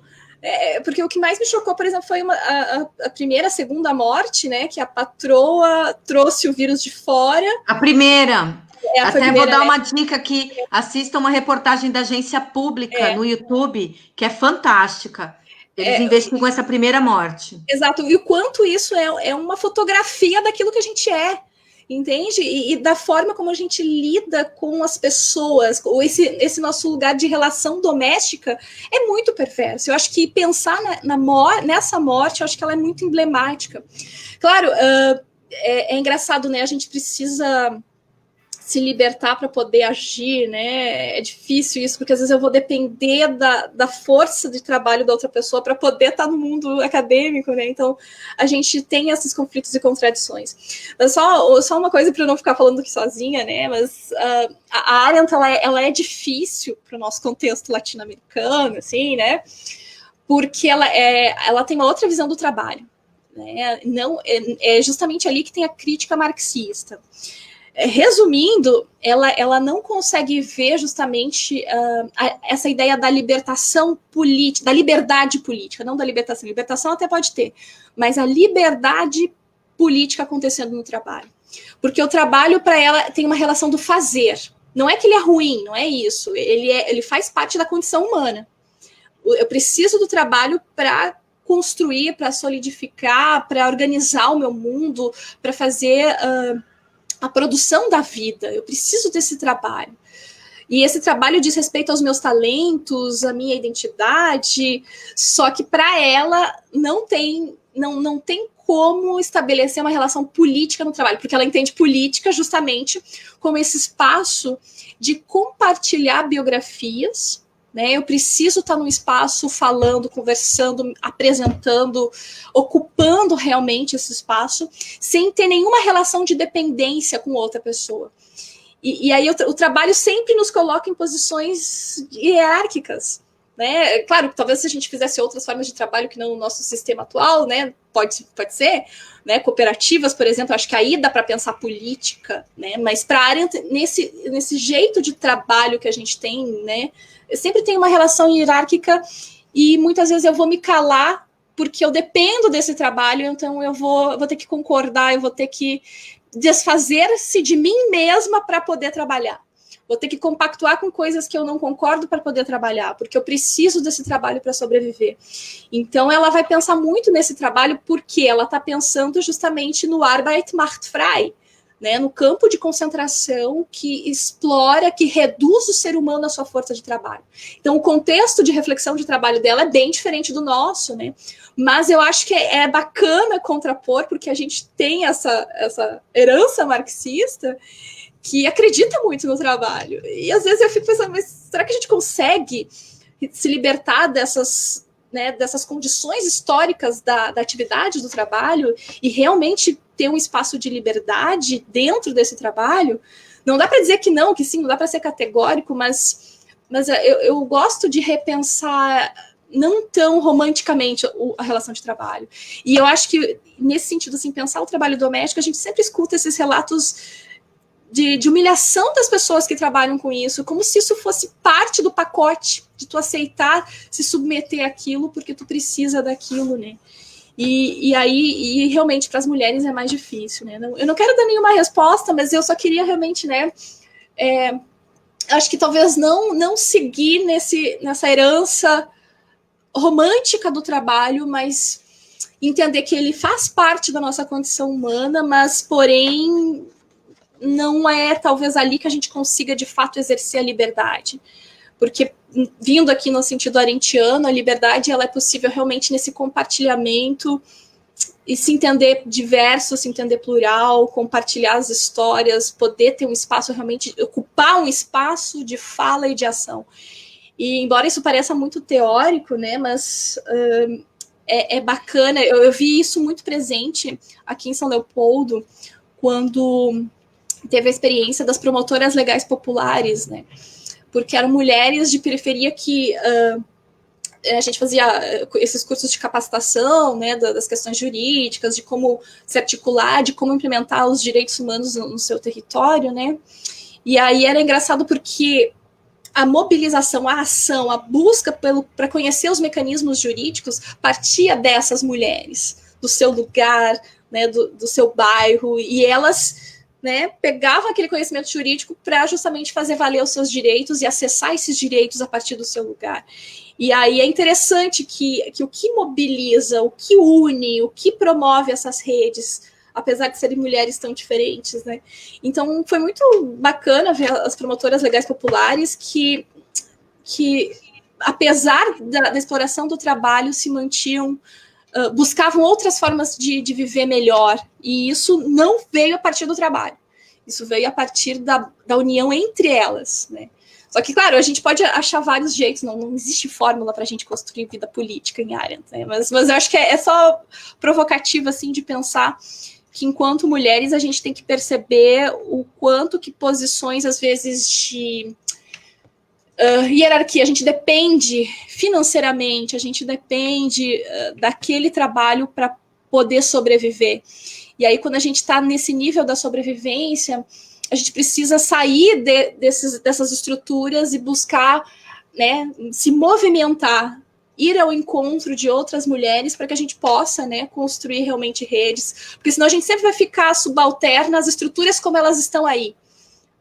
Porque o que mais me chocou, por exemplo, foi a primeira, a segunda morte, né, que a patroa trouxe o vírus de fora. A primeira. Até vou dar uma dica aqui, assista uma reportagem da Agência Pública no YouTube, que é fantástica. Eles investigam essa primeira morte. Exato, e o quanto isso é uma fotografia daquilo que a gente é, entende? E da forma como a gente lida com as pessoas, ou esse nosso lugar de relação doméstica é muito perverso. Eu acho que pensar nessa morte, eu acho que ela é muito emblemática. Claro, é engraçado, né? A gente precisa se libertar para poder agir, né? É difícil isso, porque às vezes eu vou depender da força de trabalho da outra pessoa para poder estar no mundo acadêmico, né? Então, a gente tem esses conflitos e contradições. Mas só uma coisa para eu não ficar falando aqui sozinha, né? Mas a Arendt, ela é difícil para o nosso contexto latino-americano, assim, né? Porque ela tem uma outra visão do trabalho, né? Não, é justamente ali que tem a crítica marxista. Resumindo, ela não consegue ver justamente essa ideia da libertação política, da liberdade política, não da libertação. Libertação até pode ter, mas a liberdade política acontecendo no trabalho. Porque o trabalho, para ela, tem uma relação do fazer. Não é que ele é ruim, não é isso. Ele faz parte da condição humana. Eu preciso do trabalho para construir, para solidificar, para organizar o meu mundo, para fazer a produção da vida. Eu preciso desse trabalho. E esse trabalho diz respeito aos meus talentos, à minha identidade, só que para ela não tem como estabelecer uma relação política no trabalho, porque ela entende política justamente como esse espaço de compartilhar biografias, né? Eu preciso estar num espaço falando, conversando, apresentando, ocupando realmente esse espaço, sem ter nenhuma relação de dependência com outra pessoa. E aí o trabalho sempre nos coloca em posições hierárquicas, né? Claro, talvez se a gente fizesse outras formas de trabalho que não o nosso sistema atual, né? Pode ser, né? Cooperativas, por exemplo, acho que aí dá para pensar política, né? Mas para a área, nesse jeito de trabalho que a gente tem, né? Sempre tem uma relação hierárquica e muitas vezes eu vou me calar porque eu dependo desse trabalho, então eu vou ter que concordar, eu vou ter que desfazer-se de mim mesma para poder trabalhar. Vou ter que compactuar com coisas que eu não concordo para poder trabalhar, porque eu preciso desse trabalho para sobreviver. Então, ela vai pensar muito nesse trabalho porque ela está pensando justamente no Arbeit macht frei, né, no campo de concentração que explora, que reduz o ser humano à sua força de trabalho. Então, o contexto de reflexão de trabalho dela é bem diferente do nosso, né? Mas eu acho que é bacana contrapor, porque a gente tem essa herança marxista que acredita muito no trabalho. E às vezes eu fico pensando, mas será que a gente consegue se libertar dessas condições históricas da atividade do trabalho e realmente ter um espaço de liberdade dentro desse trabalho? Não dá para dizer que não, que sim, não dá para ser categórico, mas eu gosto de repensar não tão romanticamente a relação de trabalho. E eu acho que, nesse sentido, assim, pensar o trabalho doméstico, a gente sempre escuta esses relatos de humilhação das pessoas que trabalham com isso, como se isso fosse parte do pacote, de tu aceitar se submeter àquilo porque tu precisa daquilo, né? E aí, realmente, para as mulheres é mais difícil, né? Eu não quero dar nenhuma resposta, mas eu só queria realmente, né? Acho que talvez não seguir nessa herança romântica do trabalho, mas entender que ele faz parte da nossa condição humana, mas, porém, não é talvez ali que a gente consiga, de fato, exercer a liberdade. Porque, vindo aqui no sentido arendtiano, a liberdade ela é possível realmente nesse compartilhamento e se entender diverso, se entender plural, compartilhar as histórias, poder ter um espaço realmente, ocupar um espaço de fala e de ação. E embora isso pareça muito teórico, né, mas é bacana, eu vi isso muito presente aqui em São Leopoldo, quando teve a experiência das promotoras legais populares, né, porque eram mulheres de periferia que a gente fazia esses cursos de capacitação, né, das questões jurídicas, de como se articular, de como implementar os direitos humanos no seu território, né, e aí era engraçado porque a mobilização, a ação, a busca para conhecer os mecanismos jurídicos partia dessas mulheres, do seu lugar, né, do seu bairro, e elas, né, pegavam aquele conhecimento jurídico para justamente fazer valer os seus direitos e acessar esses direitos a partir do seu lugar. E aí é interessante que o que mobiliza, o que une, o que promove essas redes, apesar de serem mulheres tão diferentes, né? Então, foi muito bacana ver as promotoras legais populares que apesar da exploração do trabalho, se mantinham, buscavam outras formas de viver melhor. E isso não veio a partir do trabalho. Isso veio a partir da união entre elas, né? Só que, claro, a gente pode achar vários jeitos, não existe fórmula para a gente construir vida política em Arendt, né? Mas eu acho que é só provocativo, assim, de pensar que, enquanto mulheres, a gente tem que perceber o quanto que posições, às vezes, de hierarquia, a gente depende financeiramente, a gente depende daquele trabalho para poder sobreviver. E aí, quando a gente está nesse nível da sobrevivência, a gente precisa sair dessas estruturas e buscar, né, se movimentar, ir ao encontro de outras mulheres para que a gente possa, né, construir realmente redes, porque senão a gente sempre vai ficar subalterna às estruturas como elas estão aí,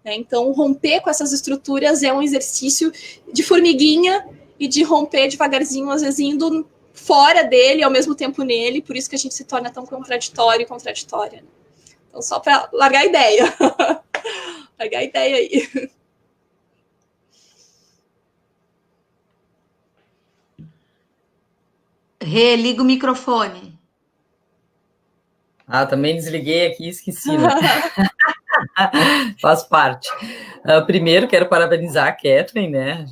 né? Então, romper com essas estruturas é um exercício de formiguinha e de romper devagarzinho, às vezes indo fora dele e ao mesmo tempo nele, por isso que a gente se torna tão contraditório e contraditória, né? Então, só para largar a ideia. Largar a ideia aí. Religa o microfone. Também desliguei aqui e esqueci, né? Faz parte. Primeiro, quero parabenizar a Kathleen, né?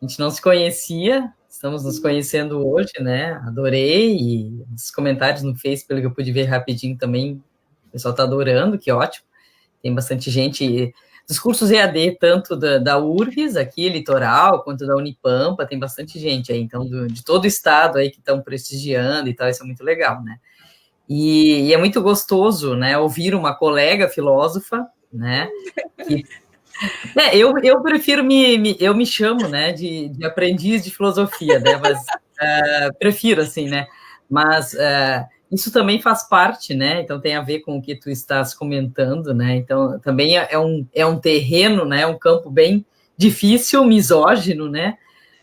A gente não se conhecia, estamos nos conhecendo hoje, né? Adorei, e os comentários no Face, pelo que eu pude ver rapidinho também, o pessoal está adorando, que ótimo. Tem bastante gente dos cursos EAD, tanto da URGS, aqui, Litoral, quanto da Unipampa, tem bastante gente aí, então, de todo o estado aí que estão prestigiando e tal, isso é muito legal, né? E é muito gostoso, né, ouvir uma colega filósofa, né, que, eu prefiro eu me chamo, né, de aprendiz de filosofia, né, mas prefiro, assim, né, mas isso também faz parte, né, então tem a ver com o que tu estás comentando, né, então também é um terreno, né, um campo bem difícil, misógino, né,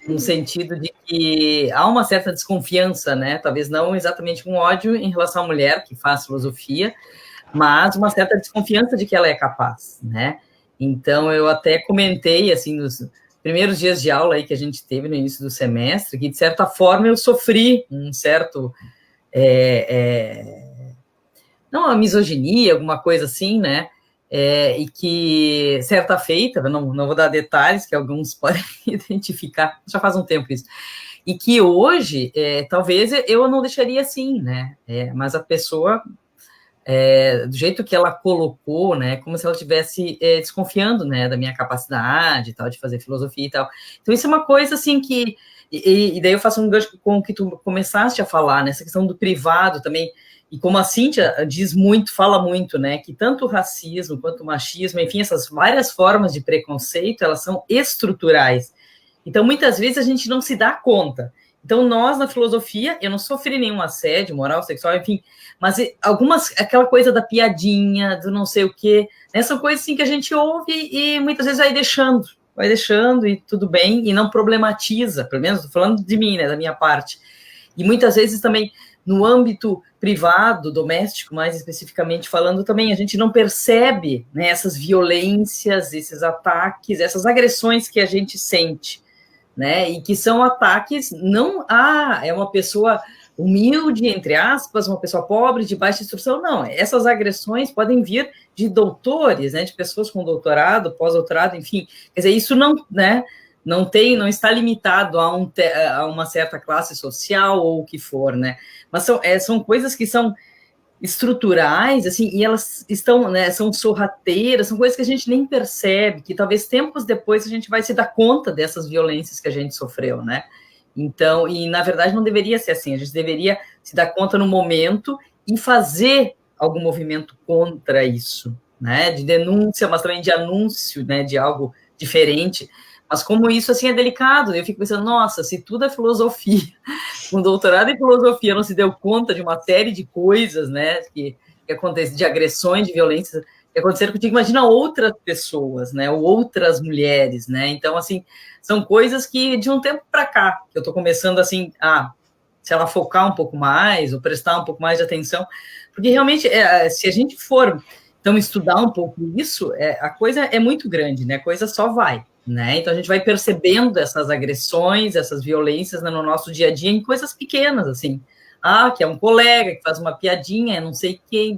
no sentido de que há uma certa desconfiança, né, talvez não exatamente um ódio em relação à mulher que faz filosofia, mas uma certa desconfiança de que ela é capaz, né, então eu até comentei, assim, nos primeiros dias de aula aí que a gente teve no início do semestre, que de certa forma eu sofri um certo, não a misoginia, alguma coisa assim, né, e que, certa feita, não vou dar detalhes, que alguns podem identificar, já faz um tempo isso, e que hoje, talvez eu não deixaria assim, né, mas a pessoa, do jeito que ela colocou, né, como se ela estivesse desconfiando, né, da minha capacidade e tal, de fazer filosofia e tal, então isso é uma coisa, assim, que, e daí eu faço um gancho com o que tu começaste a falar, nessa questão do privado também. E como a Cíntia diz muito, fala muito, né, que tanto o racismo quanto o machismo, enfim, essas várias formas de preconceito, elas são estruturais. Então, muitas vezes, a gente não se dá conta. Então, nós, na filosofia, eu não sofri nenhum assédio moral, sexual, enfim, mas aquela coisa da piadinha, do não sei o quê, né, são coisas assim que a gente ouve e muitas vezes vai deixando e tudo bem, e não problematiza, pelo menos, estou falando de mim, né, da minha parte. E muitas vezes também, no âmbito privado, doméstico, mais especificamente falando, também a gente não percebe, né, essas violências, esses ataques, essas agressões que a gente sente, né, e que são ataques, não é uma pessoa humilde, entre aspas, uma pessoa pobre, de baixa instrução, não, essas agressões podem vir de doutores, né, de pessoas com doutorado, pós-doutorado, enfim, quer dizer, isso não, né, não está limitado a uma certa classe social ou o que for, né? Mas são coisas que são estruturais, assim, e elas estão, né, são sorrateiras, são coisas que a gente nem percebe, que talvez tempos depois a gente vai se dar conta dessas violências que a gente sofreu, né? Então, e na verdade não deveria ser assim, a gente deveria se dar conta no momento e fazer algum movimento contra isso, né? De denúncia, mas também de anúncio, né, de algo diferente. Mas como isso, assim, é delicado, eu fico pensando, nossa, se tudo é filosofia, um doutorado em filosofia não se deu conta de uma série de coisas, né, que acontecem, de agressões, de violências, que aconteceram contigo, imagina outras pessoas, né, ou outras mulheres, né, então, assim, são coisas que, de um tempo para cá, que eu estou começando, assim, se ela focar um pouco mais, ou prestar um pouco mais de atenção, porque realmente, se a gente for, então, estudar um pouco isso, a coisa é muito grande, né, a coisa só vai, né, então a gente vai percebendo essas agressões, essas violências, né, no nosso dia a dia, em coisas pequenas, assim, que é um colega que faz uma piadinha, não sei quem,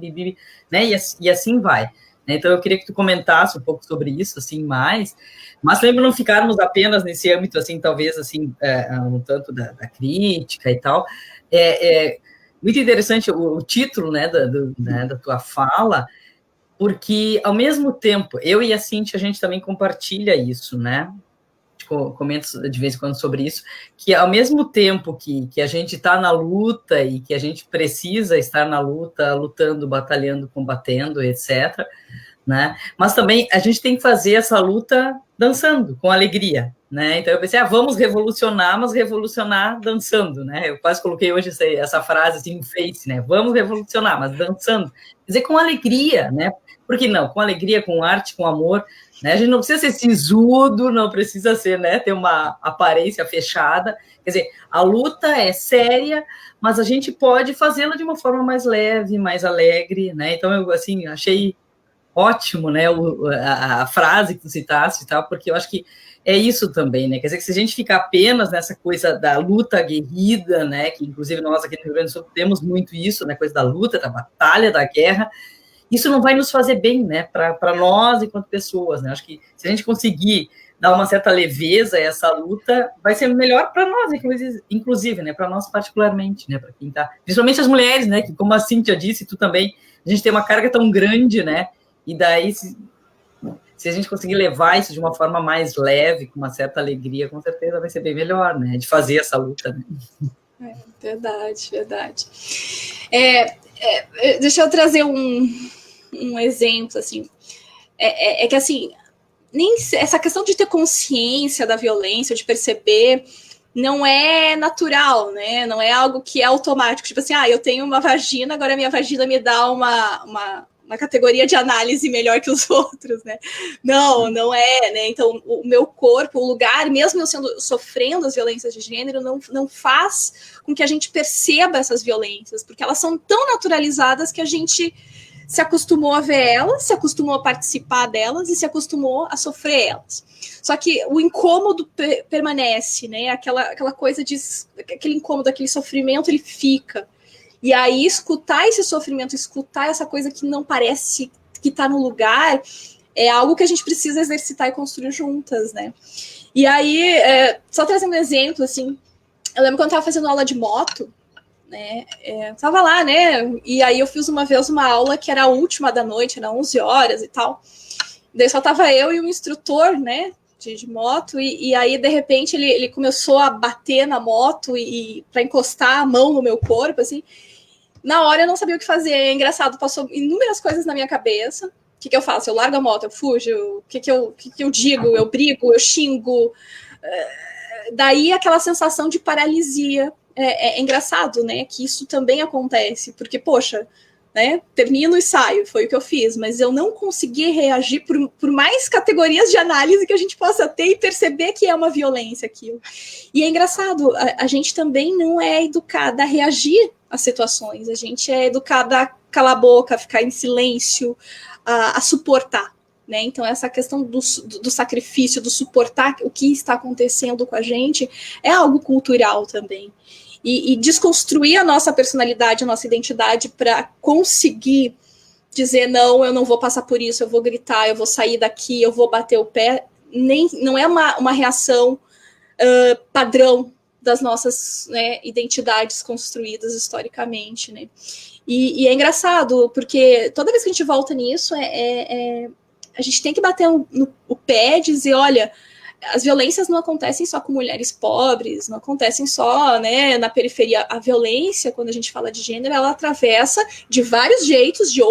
né, e assim vai. Então, eu queria que tu comentasse um pouco sobre isso, assim, mais, mas também não ficarmos apenas nesse âmbito, assim, talvez, assim, um tanto da crítica e tal. Muito interessante o título, né, da tua fala, porque, ao mesmo tempo, eu e a Cíntia, a gente também compartilha isso, né, comento de vez em quando sobre isso, que ao mesmo tempo que a gente está na luta e que a gente precisa estar na luta, lutando, batalhando, combatendo, etc., né? Mas também a gente tem que fazer essa luta dançando, com alegria, né? Então eu pensei, vamos revolucionar, mas revolucionar dançando, né? Eu quase coloquei hoje essa frase assim no Face, né? Vamos revolucionar, mas dançando. Quer dizer, com alegria, né? Por que não? Com alegria, com arte, com amor, né? A gente não precisa ser sisudo, não precisa ser, né? Ter uma aparência fechada. Quer dizer, a luta é séria, mas a gente pode fazê-la de uma forma mais leve, mais alegre, né? Então eu, assim, achei ótimo, né, a frase que tu citaste e tal, porque eu acho que é isso também, né, quer dizer que se a gente ficar apenas nessa coisa da luta aguerrida, né, que inclusive nós aqui no Rio Grande do Sul temos muito isso, né, coisa da luta, da batalha, da guerra, isso não vai nos fazer bem, né, para nós enquanto pessoas, né, acho que se a gente conseguir dar uma certa leveza a essa luta, vai ser melhor para nós, inclusive, né, para nós particularmente, né, para quem tá, principalmente as mulheres, né, que como a Cíntia disse, tu também, a gente tem uma carga tão grande, né, e daí, se a gente conseguir levar isso de uma forma mais leve, com uma certa alegria, com certeza vai ser bem melhor, né? De fazer essa luta, né? Verdade. Deixa eu trazer um exemplo, assim. Que, assim, nem essa questão de ter consciência da violência, de perceber, não é natural, né? Não é algo que é automático. Tipo assim, eu tenho uma vagina, agora a minha vagina me dá uma categoria de análise melhor que os outros, né? Não é, né? Então, o meu corpo, o lugar, mesmo eu sofrendo as violências de gênero, não faz com que a gente perceba essas violências, porque elas são tão naturalizadas que a gente se acostumou a ver elas, se acostumou a participar delas e se acostumou a sofrer elas. Só que o incômodo permanece, né? Aquela coisa aquele incômodo, aquele sofrimento, ele fica. E aí, escutar esse sofrimento, escutar essa coisa que não parece que está no lugar, é algo que a gente precisa exercitar e construir juntas, né? E aí, só trazendo um exemplo, assim, eu lembro quando eu estava fazendo aula de moto, né? Tava lá, né? E aí eu fiz uma vez uma aula que era a última da noite, era 11 horas e tal. Daí só tava eu e o instrutor, né? De moto, e aí, de repente, ele começou a bater na moto e para encostar a mão no meu corpo, assim. Na hora eu não sabia o que fazer, é engraçado, passou inúmeras coisas na minha cabeça. O que eu faço? Eu largo a moto, eu fujo? O que eu digo? Eu brigo, eu xingo? Daí aquela sensação de paralisia. É engraçado, né, que isso também acontece, porque, poxa, né, termino e saio, foi o que eu fiz, mas eu não consegui reagir por mais categorias de análise que a gente possa ter e perceber que é uma violência aquilo. E é engraçado, a gente também não é educada a reagir às situações, a gente é educada a calar a boca, a ficar em silêncio, a suportar, né? Então essa questão do sacrifício, do suportar o que está acontecendo com a gente, é algo cultural também. E desconstruir a nossa personalidade, a nossa identidade para conseguir dizer, não, eu não vou passar por isso, eu vou gritar, eu vou sair daqui, eu vou bater o pé, não é uma reação padrão das nossas, né, identidades construídas historicamente, né? E é engraçado, porque toda vez que a gente volta nisso, a gente tem que bater o pé e dizer, olha, as violências não acontecem só com mulheres pobres, não acontecem só, né, na periferia. A violência, quando a gente fala de gênero, ela atravessa de vários jeitos, de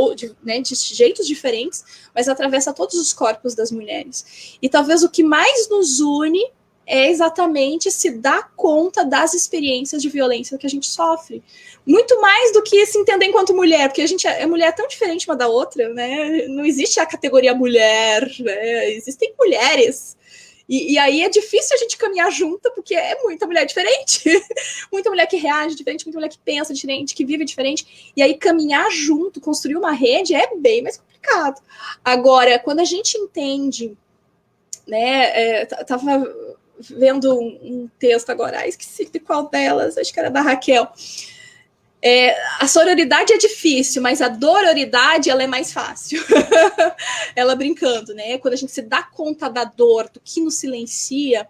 jeitos diferentes, mas atravessa todos os corpos das mulheres. E talvez o que mais nos une é exatamente se dar conta das experiências de violência que a gente sofre. Muito mais do que se entender enquanto mulher, porque a gente é mulher tão diferente uma da outra, né? Não existe a categoria mulher, né? Existem mulheres. E aí é difícil a gente caminhar junto, porque é muita mulher diferente. Muita mulher que reage diferente, muita mulher que pensa diferente, que vive diferente. E aí caminhar junto, construir uma rede é bem mais complicado. Agora, quando a gente entende, né? Tava vendo um texto agora, esqueci de qual delas, acho que era da Raquel. A sororidade é difícil, mas a dororidade, ela é mais fácil. Ela brincando, né? Quando a gente se dá conta da dor, do que nos silencia,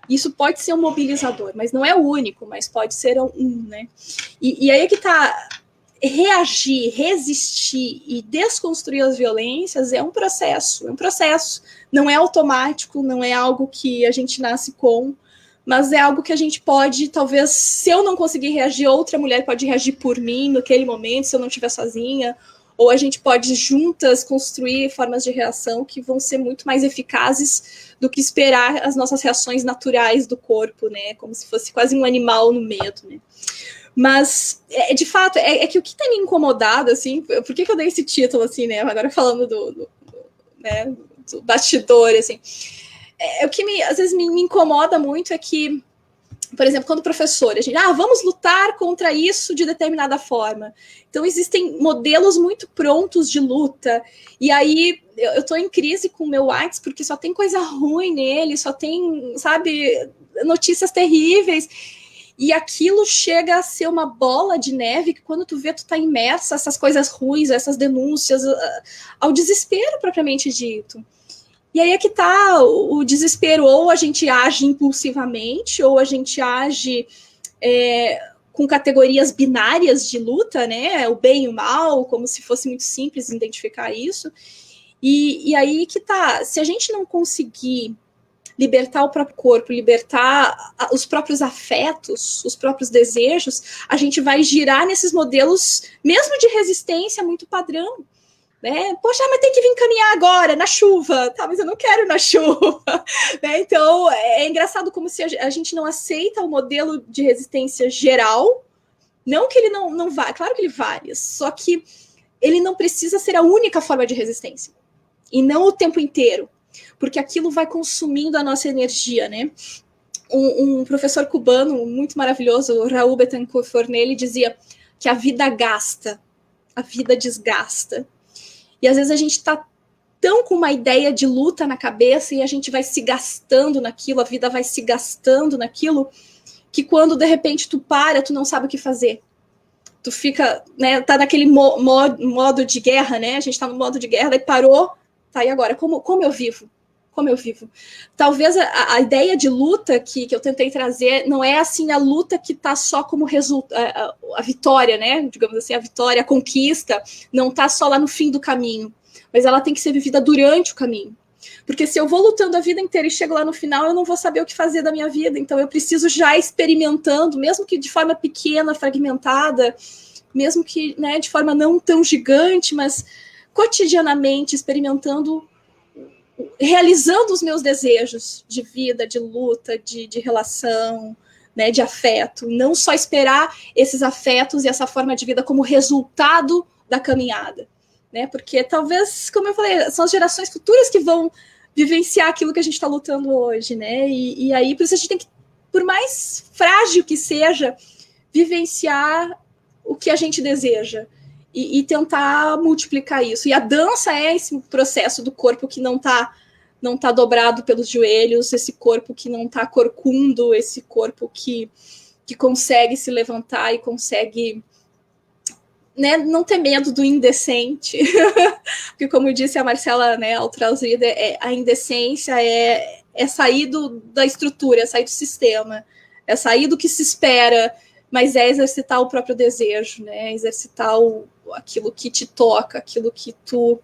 isso pode ser um mobilizador, mas não é o único, mas pode ser né? E aí é que tá, reagir, resistir e desconstruir as violências é um processo, não é automático, não é algo que a gente nasce com, mas é algo que a gente pode, talvez, se eu não conseguir reagir, outra mulher pode reagir por mim naquele momento, se eu não estiver sozinha, ou a gente pode juntas construir formas de reação que vão ser muito mais eficazes do que esperar as nossas reações naturais do corpo, né, como se fosse quase um animal no medo, né. Mas, de fato, é que o que tem me incomodado, assim, por que eu dei esse título, assim, né, agora falando do bastidor, assim, o que às vezes me incomoda muito é que, por exemplo, quando professor, a gente, vamos lutar contra isso de determinada forma. Então, existem modelos muito prontos de luta, e aí eu tô em crise com o meu WhatsApp, porque só tem coisa ruim nele, só tem, sabe, notícias terríveis, e aquilo chega a ser uma bola de neve que quando tu vê, tu tá imersa essas coisas ruins, essas denúncias, ao desespero propriamente dito. E aí é que tá o desespero, ou a gente age impulsivamente, ou a gente age com categorias binárias de luta, né? O bem e o mal, como se fosse muito simples identificar isso. E aí que tá, se a gente não conseguir libertar o próprio corpo, libertar os próprios afetos, os próprios desejos, a gente vai girar nesses modelos, mesmo de resistência, muito padrão. Né? Poxa, mas tem que vir caminhar agora, na chuva, tá, mas eu não quero na chuva, né? Então é engraçado como se a gente não aceita o modelo de resistência geral, não que ele não vá, claro que ele vale, só que ele não precisa ser a única forma de resistência, e não o tempo inteiro, porque aquilo vai consumindo a nossa energia, né? Um professor cubano muito maravilhoso, o Raul Betancourt Fornelli, dizia que a vida gasta, a vida desgasta. E às vezes a gente está tão com uma ideia de luta na cabeça e a gente vai se gastando naquilo, a vida vai se gastando naquilo, que quando de repente tu para, tu não sabe o que fazer. Tu fica, né, tá naquele modo de guerra, né? A gente tá no modo de guerra, daí parou, tá, e agora? Como eu vivo? Como eu vivo? Talvez a ideia de luta que eu tentei trazer não é assim a luta que tá só como resultado, a vitória, né? Digamos assim, a vitória, a conquista, não tá só lá no fim do caminho, mas ela tem que ser vivida durante o caminho. Porque se eu vou lutando a vida inteira e chego lá no final, eu não vou saber o que fazer da minha vida. Então eu preciso já experimentando, mesmo que de forma pequena, fragmentada, mesmo que, né, de forma não tão gigante, mas cotidianamente experimentando, realizando os meus desejos de vida, de luta, de relação, né, de afeto. Não só esperar esses afetos e essa forma de vida como resultado da caminhada, né? Porque talvez, como eu falei, são as gerações futuras que vão vivenciar aquilo que a gente está lutando hoje, né? E aí, por isso a gente tem que, por mais frágil que seja, vivenciar o que a gente deseja. E tentar multiplicar isso. E a dança é esse processo do corpo que não tá dobrado pelos joelhos, esse corpo que não tá corcundo, esse corpo que consegue se levantar e consegue, né, não ter medo do indecente. Porque, como disse a Marcela, né, Altrausrida, a indecência é sair da estrutura, é sair do sistema, é sair do que se espera, mas é exercitar o próprio desejo, né? Exercitar aquilo que te toca, aquilo que tu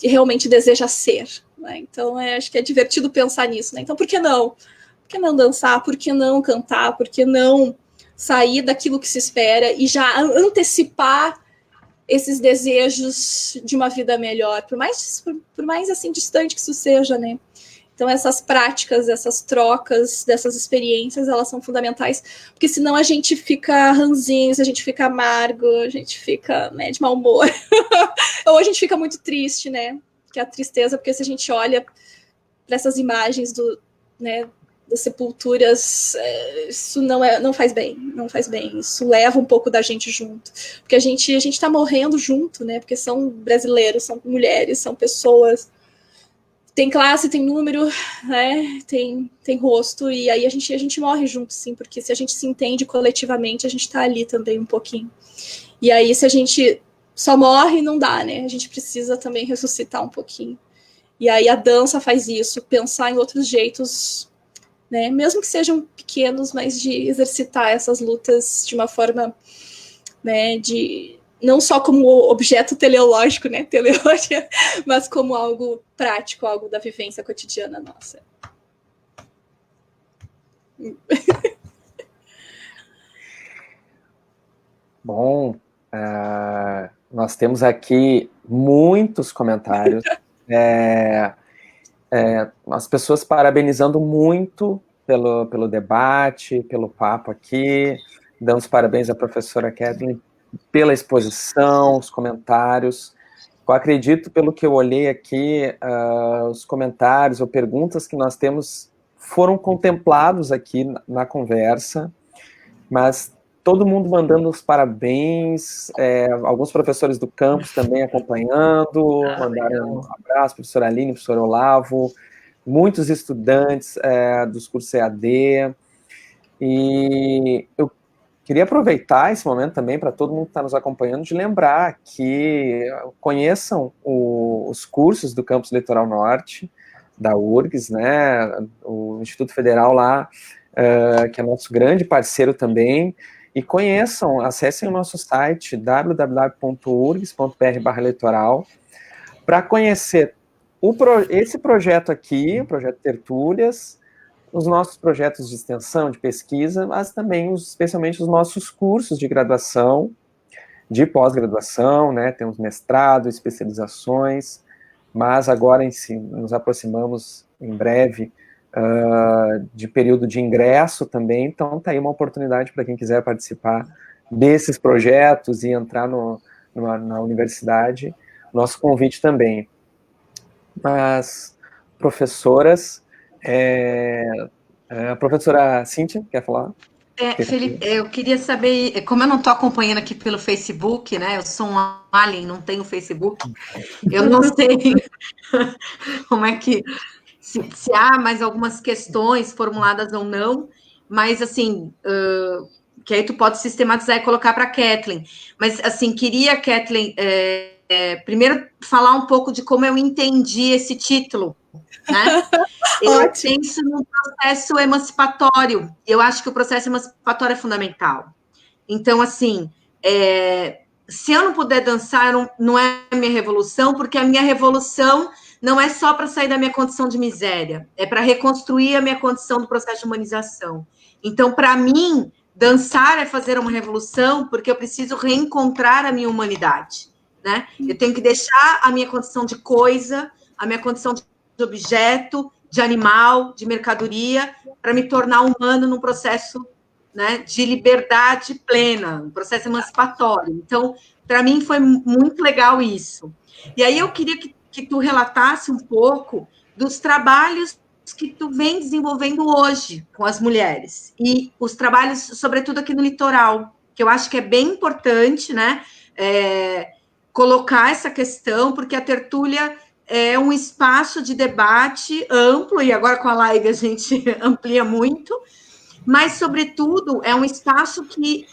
realmente deseja ser. né? Então, acho que é divertido pensar nisso, né? Então, por que não? Por que não dançar? Por que não cantar? Por que não sair daquilo que se espera e já antecipar esses desejos de uma vida melhor, por mais assim distante que isso seja, né? Então essas práticas, essas trocas, dessas experiências, elas são fundamentais, porque senão a gente fica ranzinho, a gente fica amargo, a gente fica, né, de mau humor, ou a gente fica muito triste, né? Que é a tristeza, porque se a gente olha para essas imagens né, das sepulturas, isso não faz bem, isso leva um pouco da gente junto, porque a gente tá morrendo junto, né, porque são brasileiros, são mulheres, são pessoas, tem classe, tem número, né, tem rosto, e aí a gente morre junto, sim, porque se a gente se entende coletivamente, a gente tá ali também um pouquinho, e aí se a gente só morre, não dá, né, a gente precisa também ressuscitar um pouquinho, e aí a dança faz isso, pensar em outros jeitos, né, mesmo que sejam pequenos, mas de exercitar essas lutas de uma forma, né, de não só como objeto teleológico, né, teleologia, mas como algo prático, algo da vivência cotidiana nossa. Bom, nós temos aqui muitos comentários. As pessoas parabenizando muito pelo debate, pelo papo aqui. Damos parabéns à professora Kathleen pela exposição, os comentários. Eu acredito, pelo que eu olhei aqui, os comentários ou perguntas que nós temos foram contemplados aqui na conversa, mas todo mundo mandando os parabéns, alguns professores do campus também acompanhando, mandaram um abraço, professora Aline, professor Olavo, muitos estudantes dos cursos EAD, e eu queria aproveitar esse momento também para todo mundo que está nos acompanhando, de lembrar que conheçam os cursos do Campus Litoral Norte, da URGS, né, o Instituto Federal lá, que é nosso grande parceiro também, e conheçam, acessem o nosso site www.urgs.br/litoral para conhecer esse projeto aqui, o projeto Tertúlias, os nossos projetos de extensão, de pesquisa, mas também, especialmente, os nossos cursos de graduação, de pós-graduação, né, temos mestrado, especializações, mas agora nos aproximamos em breve de período de ingresso também, então está aí uma oportunidade para quem quiser participar desses projetos e entrar na universidade, nosso convite também. Mas, professoras, a professora Cíntia, quer falar? Felipe, eu queria saber, como eu não estou acompanhando aqui pelo Facebook, né, eu sou um alien, não tenho Facebook, eu não sei como é que, se há mais algumas questões formuladas ou não, mas assim, que aí tu pode sistematizar e colocar para a Kathleen, mas assim, queria, Kathleen, primeiro falar um pouco de como eu entendi esse título, né? Eu penso num processo emancipatório. Eu acho que o processo emancipatório é fundamental. Então, assim, se eu não puder dançar, não é a minha revolução, porque a minha revolução não é só para sair da minha condição de miséria, é para reconstruir a minha condição do processo de humanização. Então, para mim, dançar é fazer uma revolução, porque eu preciso reencontrar a minha humanidade, né? Eu tenho que deixar a minha condição de coisa, a minha condição de objeto, de animal, de mercadoria, para me tornar humano num processo, né, de liberdade plena, um processo emancipatório. Então, para mim foi muito legal isso. E aí eu queria que tu relatasse um pouco dos trabalhos que tu vem desenvolvendo hoje com as mulheres, e os trabalhos, sobretudo aqui no litoral, que eu acho que é bem importante, né, colocar essa questão, porque a tertúlia é um espaço de debate amplo, e agora com a live a gente amplia muito, mas, sobretudo, é um espaço que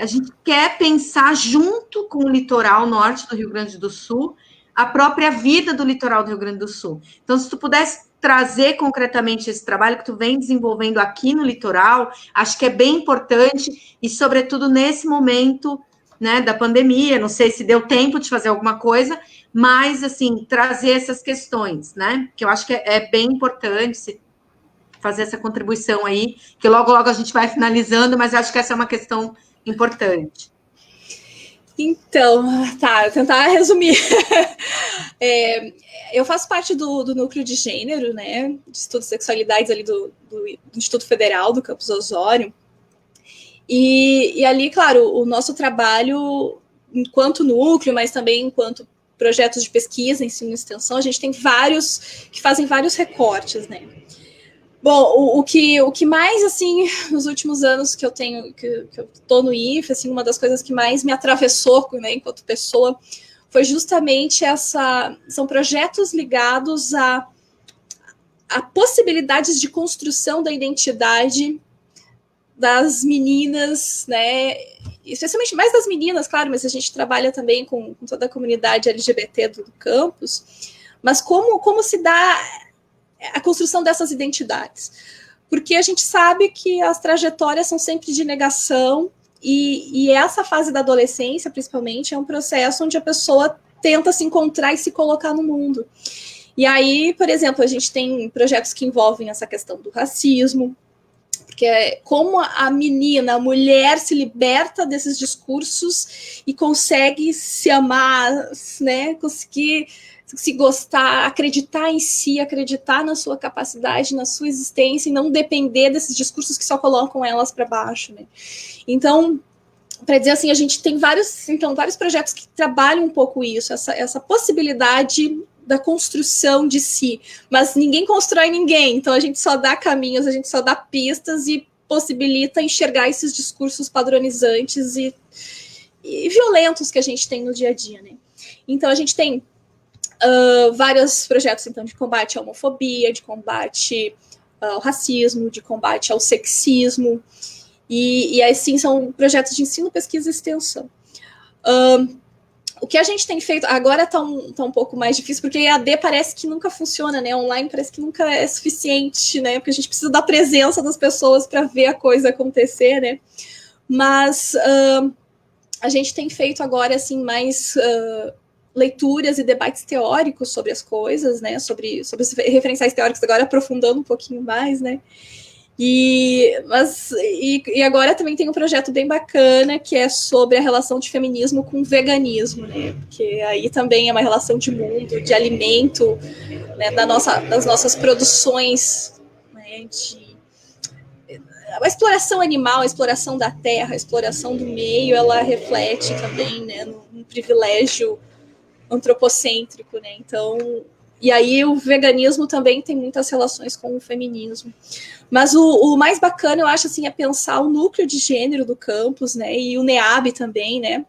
a gente quer pensar junto com o litoral norte do Rio Grande do Sul, a própria vida do litoral do Rio Grande do Sul. Então, se tu pudesse trazer concretamente esse trabalho que tu vem desenvolvendo aqui no litoral, acho que é bem importante, e, sobretudo, nesse momento né, da pandemia, não sei se deu tempo de fazer alguma coisa, mas, assim, trazer essas questões, né, que eu acho que é bem importante fazer essa contribuição aí, que logo a gente vai finalizando, mas eu acho que essa é uma questão importante. Então, tá, tentar resumir. Eu faço parte do núcleo de gênero, né, de estudos de sexualidades ali do Instituto Federal do Campus Osório, e ali, claro, o nosso trabalho enquanto núcleo, mas também enquanto projetos de pesquisa, ensino e extensão, a gente tem vários que fazem vários recortes, né. Bom, o que mais, assim, nos últimos anos que eu tô no IFE, assim, uma das coisas que mais me atravessou, né, enquanto pessoa, foi justamente são projetos ligados a possibilidades de construção da identidade das meninas, né, especialmente mais das meninas, claro, mas a gente trabalha também com toda a comunidade LGBT do campus, mas como se dá a construção dessas identidades, porque a gente sabe que as trajetórias são sempre de negação, e essa fase da adolescência, principalmente, é um processo onde a pessoa tenta se encontrar e se colocar no mundo. E aí, por exemplo, a gente tem projetos que envolvem essa questão do racismo, porque é como a menina, a mulher se liberta desses discursos e consegue se amar, né, conseguir se gostar, acreditar em si, acreditar na sua capacidade, na sua existência, e não depender desses discursos que só colocam elas para baixo, né? Então, para dizer assim, a gente tem vários projetos que trabalham um pouco isso, essa possibilidade da construção de si, mas ninguém constrói ninguém, então a gente só dá caminhos, a gente só dá pistas e possibilita enxergar esses discursos padronizantes e violentos que a gente tem no dia a dia, né? Então a gente tem vários projetos, então, de combate à homofobia, de combate ao racismo, de combate ao sexismo, e assim, são projetos de ensino, pesquisa e extensão. O que a gente tem feito, agora tá um pouco mais difícil, porque EAD parece que nunca funciona, né, online parece que nunca é suficiente, né, porque a gente precisa da presença das pessoas para ver a coisa acontecer, né, mas a gente tem feito agora, assim, mais leituras e debates teóricos sobre as coisas, né, sobre os referenciais teóricos, agora aprofundando um pouquinho mais, né, e agora também tem um projeto bem bacana que é sobre a relação de feminismo com veganismo, né, porque aí também é uma relação de mundo, de alimento, né, das nossas produções, né, a exploração animal, a exploração da terra, a exploração do meio, ela reflete também, né, num privilégio antropocêntrico, né? Então, e aí o veganismo também tem muitas relações com o feminismo. Mas o mais bacana, eu acho, assim, é pensar o núcleo de gênero do campus, né? E o NEAB também, né?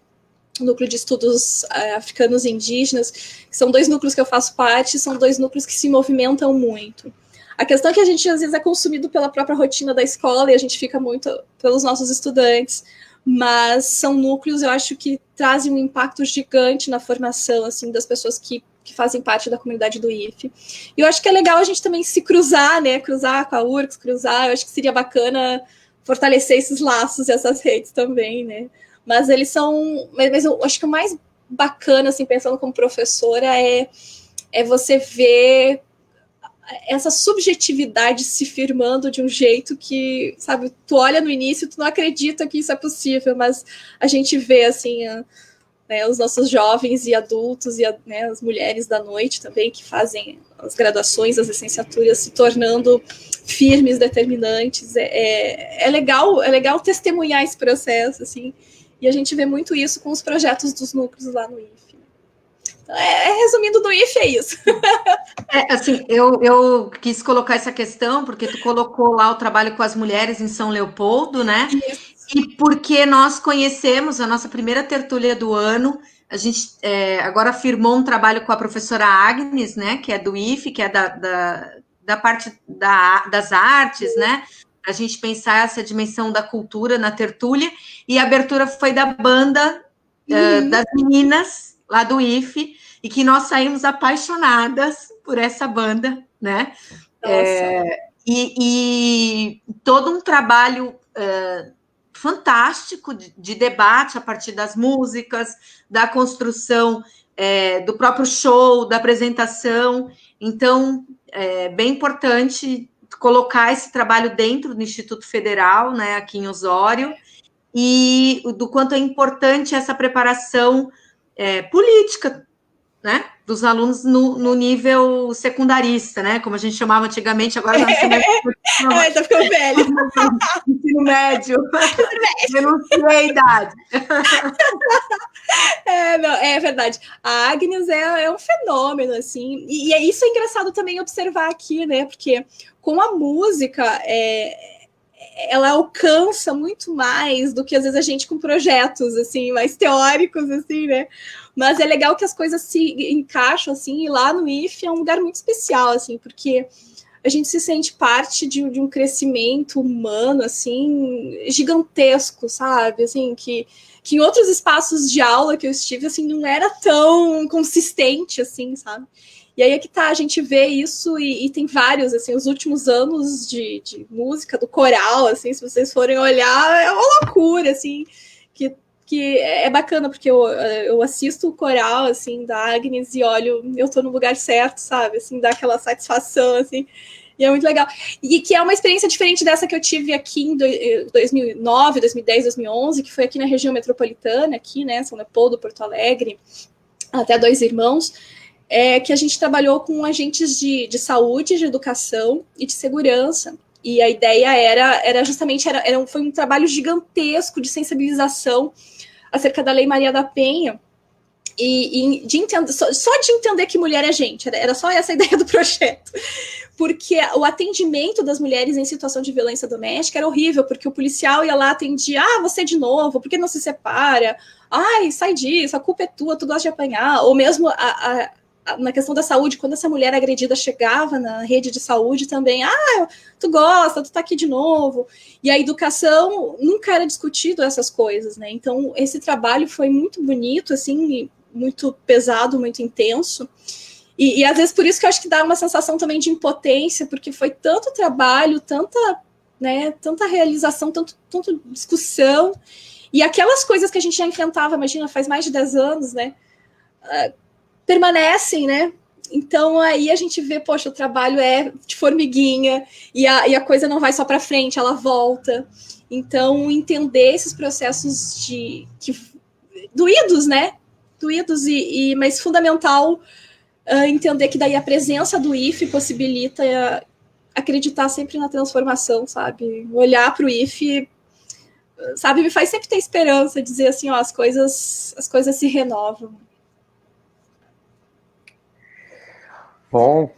O núcleo de estudos africanos e indígenas, que são 2 núcleos que eu faço parte, são 2 núcleos que se movimentam muito. A questão é que a gente, às vezes, é consumido pela própria rotina da escola e a gente fica muito pelos nossos estudantes, mas são núcleos, eu acho, que trazem um impacto gigante na formação, assim, das pessoas que fazem parte da comunidade do IFE. E eu acho que é legal a gente também se cruzar, né, cruzar com a URGS, eu acho que seria bacana fortalecer esses laços e essas redes também, né, mas eles são, mas eu acho que o mais bacana, assim, pensando como professora, é você ver essa subjetividade se firmando de um jeito que, sabe, tu olha no início, tu não acredita que isso é possível, mas a gente vê, assim, né, os nossos jovens e adultos e né, as mulheres da noite também, que fazem as graduações, as licenciaturas, se tornando firmes, determinantes. É legal testemunhar esse processo, assim, e a gente vê muito isso com os projetos dos núcleos lá no IFE. Resumindo, do IFE é isso. Assim, eu quis colocar essa questão, porque tu colocou lá o trabalho com as mulheres em São Leopoldo, né? Isso. E porque nós conhecemos a nossa primeira tertúlia do ano, a gente agora firmou um trabalho com a professora Agnes, né? Que é do IFE, que é da parte das artes, né? A gente pensar essa dimensão da cultura na tertúlia, e a abertura foi da banda das meninas lá do IFE, e que nós saímos apaixonadas por essa banda, né? E todo um trabalho fantástico de debate a partir das músicas, da construção do próprio show, da apresentação. Então, é bem importante colocar esse trabalho dentro do Instituto Federal, né, aqui em Osório, e do quanto é importante essa preparação política, né, dos alunos no nível secundarista, né, como a gente chamava antigamente, agora já não chama já ficou velho. Ensino médio. Denunciei a idade. Não, é verdade. A Agnes é um fenômeno, assim, e isso é engraçado também observar aqui, né, porque com a música, ela alcança muito mais do que, às vezes, a gente com projetos, assim, mais teóricos, assim, né, mas é legal que as coisas se encaixam, assim, e lá no IF é um lugar muito especial, assim, porque a gente se sente parte de um crescimento humano, assim, gigantesco, sabe, assim, que em outros espaços de aula que eu estive, assim, não era tão consistente, assim, sabe? E aí é que tá, a gente vê isso e tem vários, assim, os últimos anos de música, do coral, assim, se vocês forem olhar, é uma loucura, assim, que é bacana, porque eu assisto o coral, assim, da Agnes e olho, eu tô no lugar certo, sabe? Assim, dá aquela satisfação, assim, e é muito legal. E que é uma experiência diferente dessa que eu tive aqui em 2009, 2010, 2011, que foi aqui na região metropolitana, aqui, né, São Leopoldo, Porto Alegre, até Dois Irmãos, que a gente trabalhou com agentes de saúde, de educação e de segurança. E a ideia era justamente, foi um trabalho gigantesco de sensibilização acerca da Lei Maria da Penha, e de entender, só de entender que mulher é gente, era só essa a ideia do projeto, porque o atendimento das mulheres em situação de violência doméstica era horrível, porque o policial ia lá, atendia, você de novo, por que não se separa? Ai, sai disso, a culpa é tua, tu gosta de apanhar, ou mesmo na questão da saúde, quando essa mulher agredida chegava na rede de saúde também, tu gosta, tu tá aqui de novo, e a educação nunca era discutido essas coisas, né, então esse trabalho foi muito bonito, assim, muito pesado, muito intenso, e às vezes por isso que eu acho que dá uma sensação também de impotência, porque foi tanto trabalho, tanta realização, tanta discussão, e aquelas coisas que a gente já enfrentava, imagina, faz mais de 10 anos, né, permanecem, né? Então aí a gente vê, poxa, o trabalho é de formiguinha e a coisa não vai só para frente, ela volta. Então entender esses processos doídos, né? Doídos mas fundamental entender que daí a presença do IF possibilita acreditar sempre na transformação, sabe? Olhar para o IF, sabe, me faz sempre ter esperança, dizer assim, as coisas se renovam. Bom,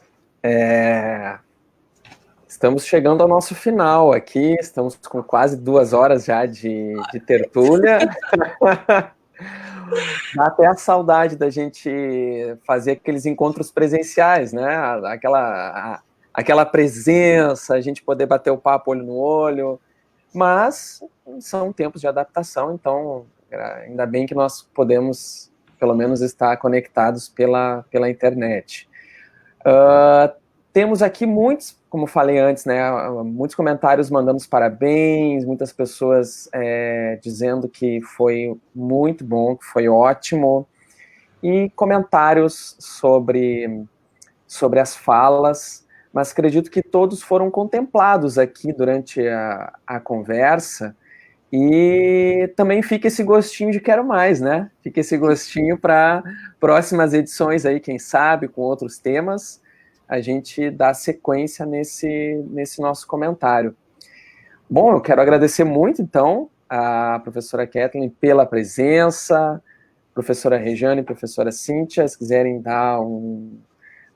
estamos chegando ao nosso final aqui, estamos com quase 2 horas já de tertúlia. Dá até a saudade da gente fazer aqueles encontros presenciais, né? Aquela presença, a gente poder bater o papo olho no olho, mas são tempos de adaptação, então ainda bem que nós podemos, pelo menos, estar conectados pela internet. Temos aqui muitos, como falei antes, né, muitos comentários mandando os parabéns, muitas pessoas dizendo que foi muito bom, que foi ótimo, e comentários sobre as falas, mas acredito que todos foram contemplados aqui durante a conversa, e também fica esse gostinho de quero mais, né? Fica esse gostinho para próximas edições aí, quem sabe, com outros temas, a gente dá sequência nesse nosso comentário. Bom, eu quero agradecer muito, então, a professora Kathleen pela presença, professora Rejane, professora Cíntia, se quiserem dar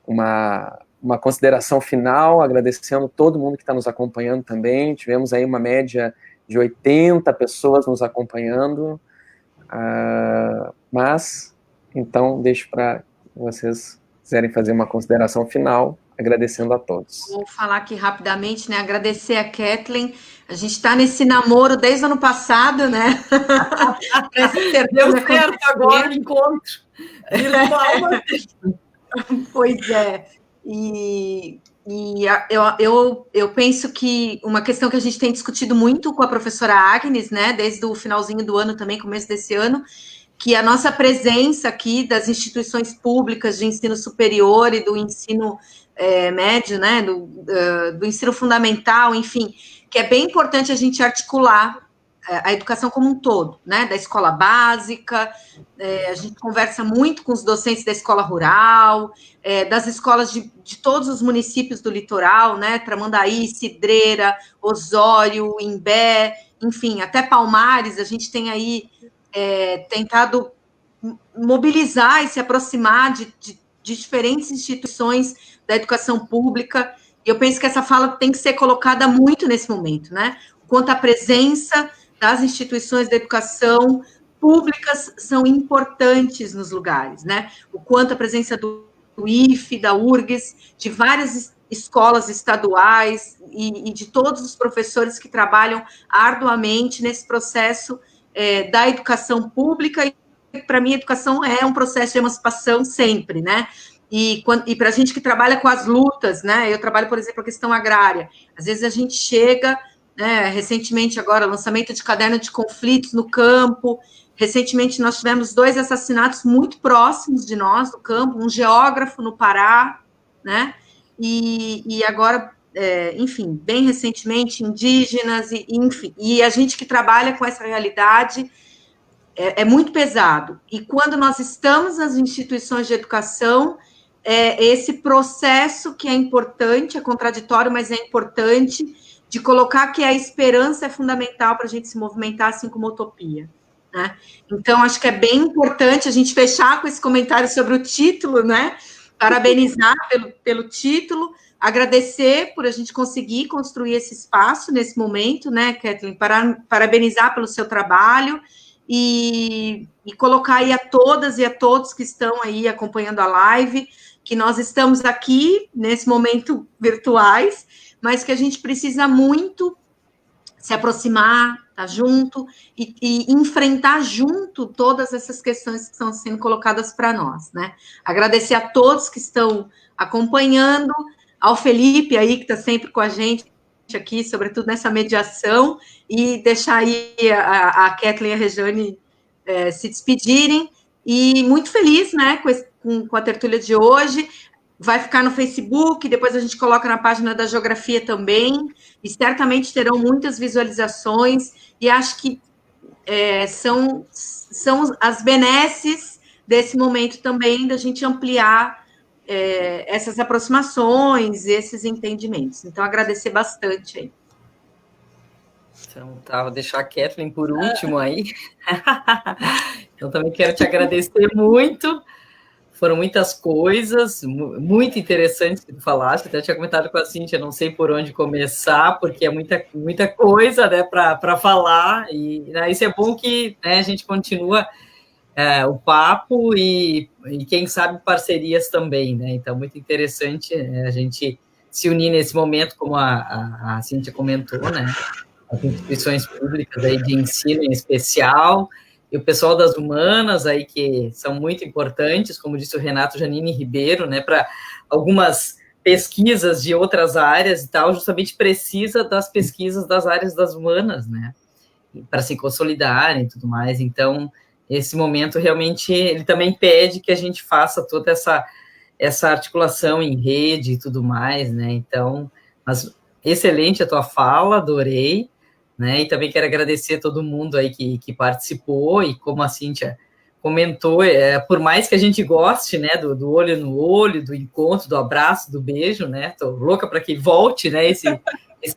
uma consideração final, agradecendo todo mundo que está nos acompanhando também. Tivemos aí uma média de 80 pessoas nos acompanhando, mas, então, deixo para vocês quiserem fazer uma consideração final, agradecendo a todos. Vou falar aqui rapidamente, né, agradecer a Kathleen, a gente está nesse namoro desde o ano passado, né? Deu certo agora o encontro virtual. Pois é, e eu penso que uma questão que a gente tem discutido muito com a professora Agnes, né, desde o finalzinho do ano também, começo desse ano, que a nossa presença aqui das instituições públicas de ensino superior e do ensino médio, né, do ensino fundamental, enfim, que é bem importante a gente articular a educação como um todo, né, da escola básica, a gente conversa muito com os docentes da escola rural, das escolas de todos os municípios do litoral, né, Tramandaí, Cidreira, Osório, Imbé, enfim, até Palmares, a gente tem aí tentado mobilizar e se aproximar de diferentes instituições da educação pública, e eu penso que essa fala tem que ser colocada muito nesse momento, né, quanto à presença das instituições da educação públicas são importantes nos lugares, né? O quanto a presença do IFE, da URGS, de várias escolas estaduais e de todos os professores que trabalham arduamente nesse processo da educação pública, e para mim a educação é um processo de emancipação sempre, né? E para a gente que trabalha com as lutas, né? Eu trabalho, por exemplo, a questão agrária. Às vezes a gente chega... recentemente agora, lançamento de caderno de conflitos no campo, recentemente nós tivemos 2 assassinatos muito próximos de nós, no campo, um geógrafo no Pará, né, e agora, enfim, bem recentemente, indígenas, enfim, e a gente que trabalha com essa realidade é muito pesado, e quando nós estamos nas instituições de educação, esse processo que é importante, é contraditório, mas é importante, de colocar que a esperança é fundamental para a gente se movimentar, assim como a utopia, né? Então, acho que é bem importante a gente fechar com esse comentário sobre o título, né? Parabenizar pelo título, agradecer por a gente conseguir construir esse espaço nesse momento, né, Kathleen? Parabenizar pelo seu trabalho e colocar aí a todas e a todos que estão aí acompanhando a live, que nós estamos aqui, nesse momento, virtuais, mas que a gente precisa muito se aproximar, estar junto e enfrentar junto todas essas questões que estão sendo colocadas para nós, né? Agradecer a todos que estão acompanhando, ao Felipe aí, que está sempre com a gente aqui, sobretudo nessa mediação, e deixar aí a Kathleen e a Rejane se despedirem, e muito feliz, né, com a tertúlia de hoje. Vai ficar no Facebook, depois a gente coloca na página da Geografia também, e certamente terão muitas visualizações, e acho que são as benesses desse momento também, da gente ampliar essas aproximações, esses entendimentos. Então, agradecer bastante aí. Então, tá, vou deixar a Kathleen por último aí. Eu também quero te agradecer muito. Foram muitas coisas, muito interessantes que tu falaste. Até tinha comentado com a Cíntia, não sei por onde começar, porque é muita coisa, né, para falar. E né, isso é bom que, né, a gente continua o papo e quem sabe parcerias também, né? Então, muito interessante a gente se unir nesse momento, como a Cíntia comentou, né? As instituições públicas aí de ensino em especial, e o pessoal das humanas aí, que são muito importantes, como disse o Renato Janine Ribeiro, né, para algumas pesquisas de outras áreas e tal, justamente precisa das pesquisas das áreas das humanas, né, para se consolidarem e tudo mais. Então, esse momento realmente, ele também pede que a gente faça toda essa articulação em rede e tudo mais, né, então, mas excelente a tua fala, adorei, né, e também quero agradecer a todo mundo aí que participou, e como a Cíntia comentou, por mais que a gente goste, né, do olho no olho, do encontro, do abraço, do beijo, né, tô louca para que volte, né, esse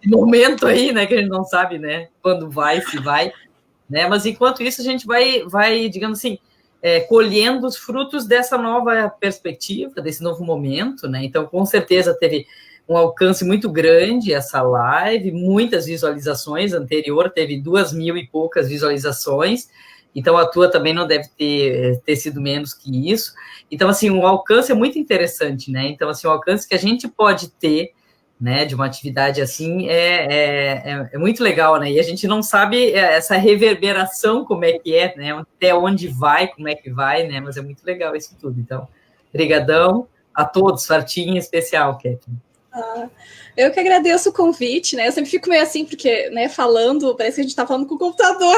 momento aí, né, que a gente não sabe, né, quando vai, se vai, né, mas enquanto isso a gente vai digamos assim, colhendo os frutos dessa nova perspectiva, desse novo momento, né, então com certeza teve um alcance muito grande essa live, muitas visualizações, anterior teve 2.000 e poucas visualizações, então a tua também não deve ter sido menos que isso, então assim, o alcance é muito interessante, né, então assim, o alcance que a gente pode ter, né, de uma atividade assim, é muito legal, né, e a gente não sabe essa reverberação como é que é, né, até onde vai, como é que vai, né, mas é muito legal isso tudo, então, brigadão a todos, Fartinha em especial, Kathleen. Eu que agradeço o convite, né? Eu sempre fico meio assim, porque, né, falando, parece que a gente tá falando com o computador.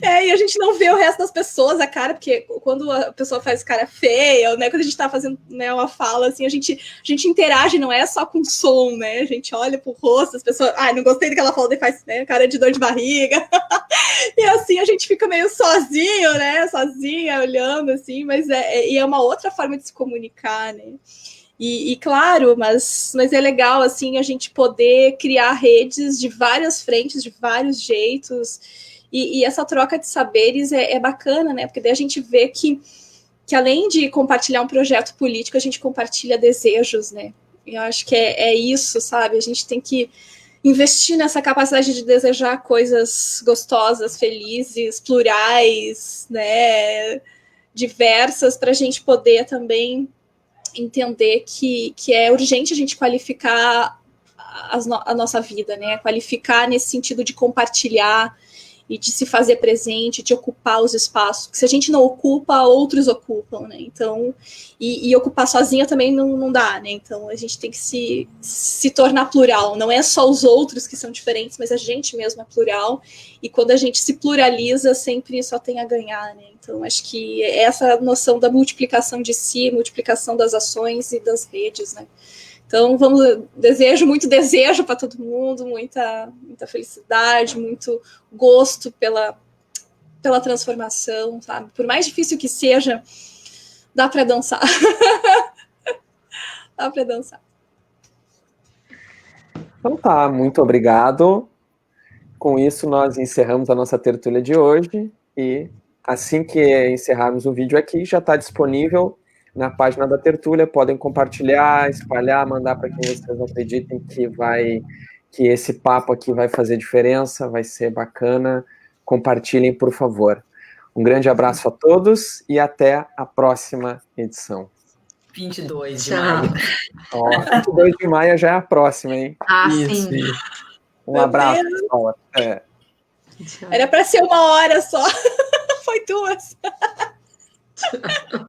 E a gente não vê o resto das pessoas, a cara, porque quando a pessoa faz cara feia, né, quando a gente tá fazendo, né, uma fala, assim, a gente interage, não é só com som, né? A gente olha pro rosto das pessoas, não gostei do que ela falou, daí faz, né, cara de dor de barriga. E assim a gente fica meio sozinho, né? Sozinha, olhando, assim, mas é uma outra forma de se comunicar, né? E claro, mas é legal, assim, a gente poder criar redes de várias frentes, de vários jeitos, e essa troca de saberes é bacana, né? Porque daí a gente vê que além de compartilhar um projeto político, a gente compartilha desejos, né? E eu acho que é isso, sabe? A gente tem que investir nessa capacidade de desejar coisas gostosas, felizes, plurais, né? Diversas, para a gente poder também entender que é urgente a gente qualificar a nossa vida, né? Qualificar nesse sentido de compartilhar e de se fazer presente, de ocupar os espaços. Porque se a gente não ocupa, outros ocupam, né? Então, e ocupar sozinha também não dá, né? Então, a gente tem que se tornar plural. Não é só os outros que são diferentes, mas a gente mesmo é plural. E quando a gente se pluraliza, sempre só tem a ganhar, né? Então, acho que essa noção da multiplicação de si, multiplicação das ações e das redes, né? Então, muito desejo para todo mundo, muita felicidade, muito gosto pela transformação, sabe? Por mais difícil que seja, dá para dançar. Dá para dançar. Então tá, muito obrigado. Com isso, nós encerramos a nossa tertúlia de hoje e assim que encerrarmos o vídeo aqui, já está disponível na página da tertúlia, podem compartilhar, espalhar, mandar para quem vocês acreditem que esse papo aqui vai fazer diferença, vai ser bacana. Compartilhem, por favor. Um grande abraço a todos e até a próxima edição. 22 de maio. 22 de maio já é a próxima, hein? Sim. Um abraço, pessoal. Era para ser 1 hora só. Foi 2.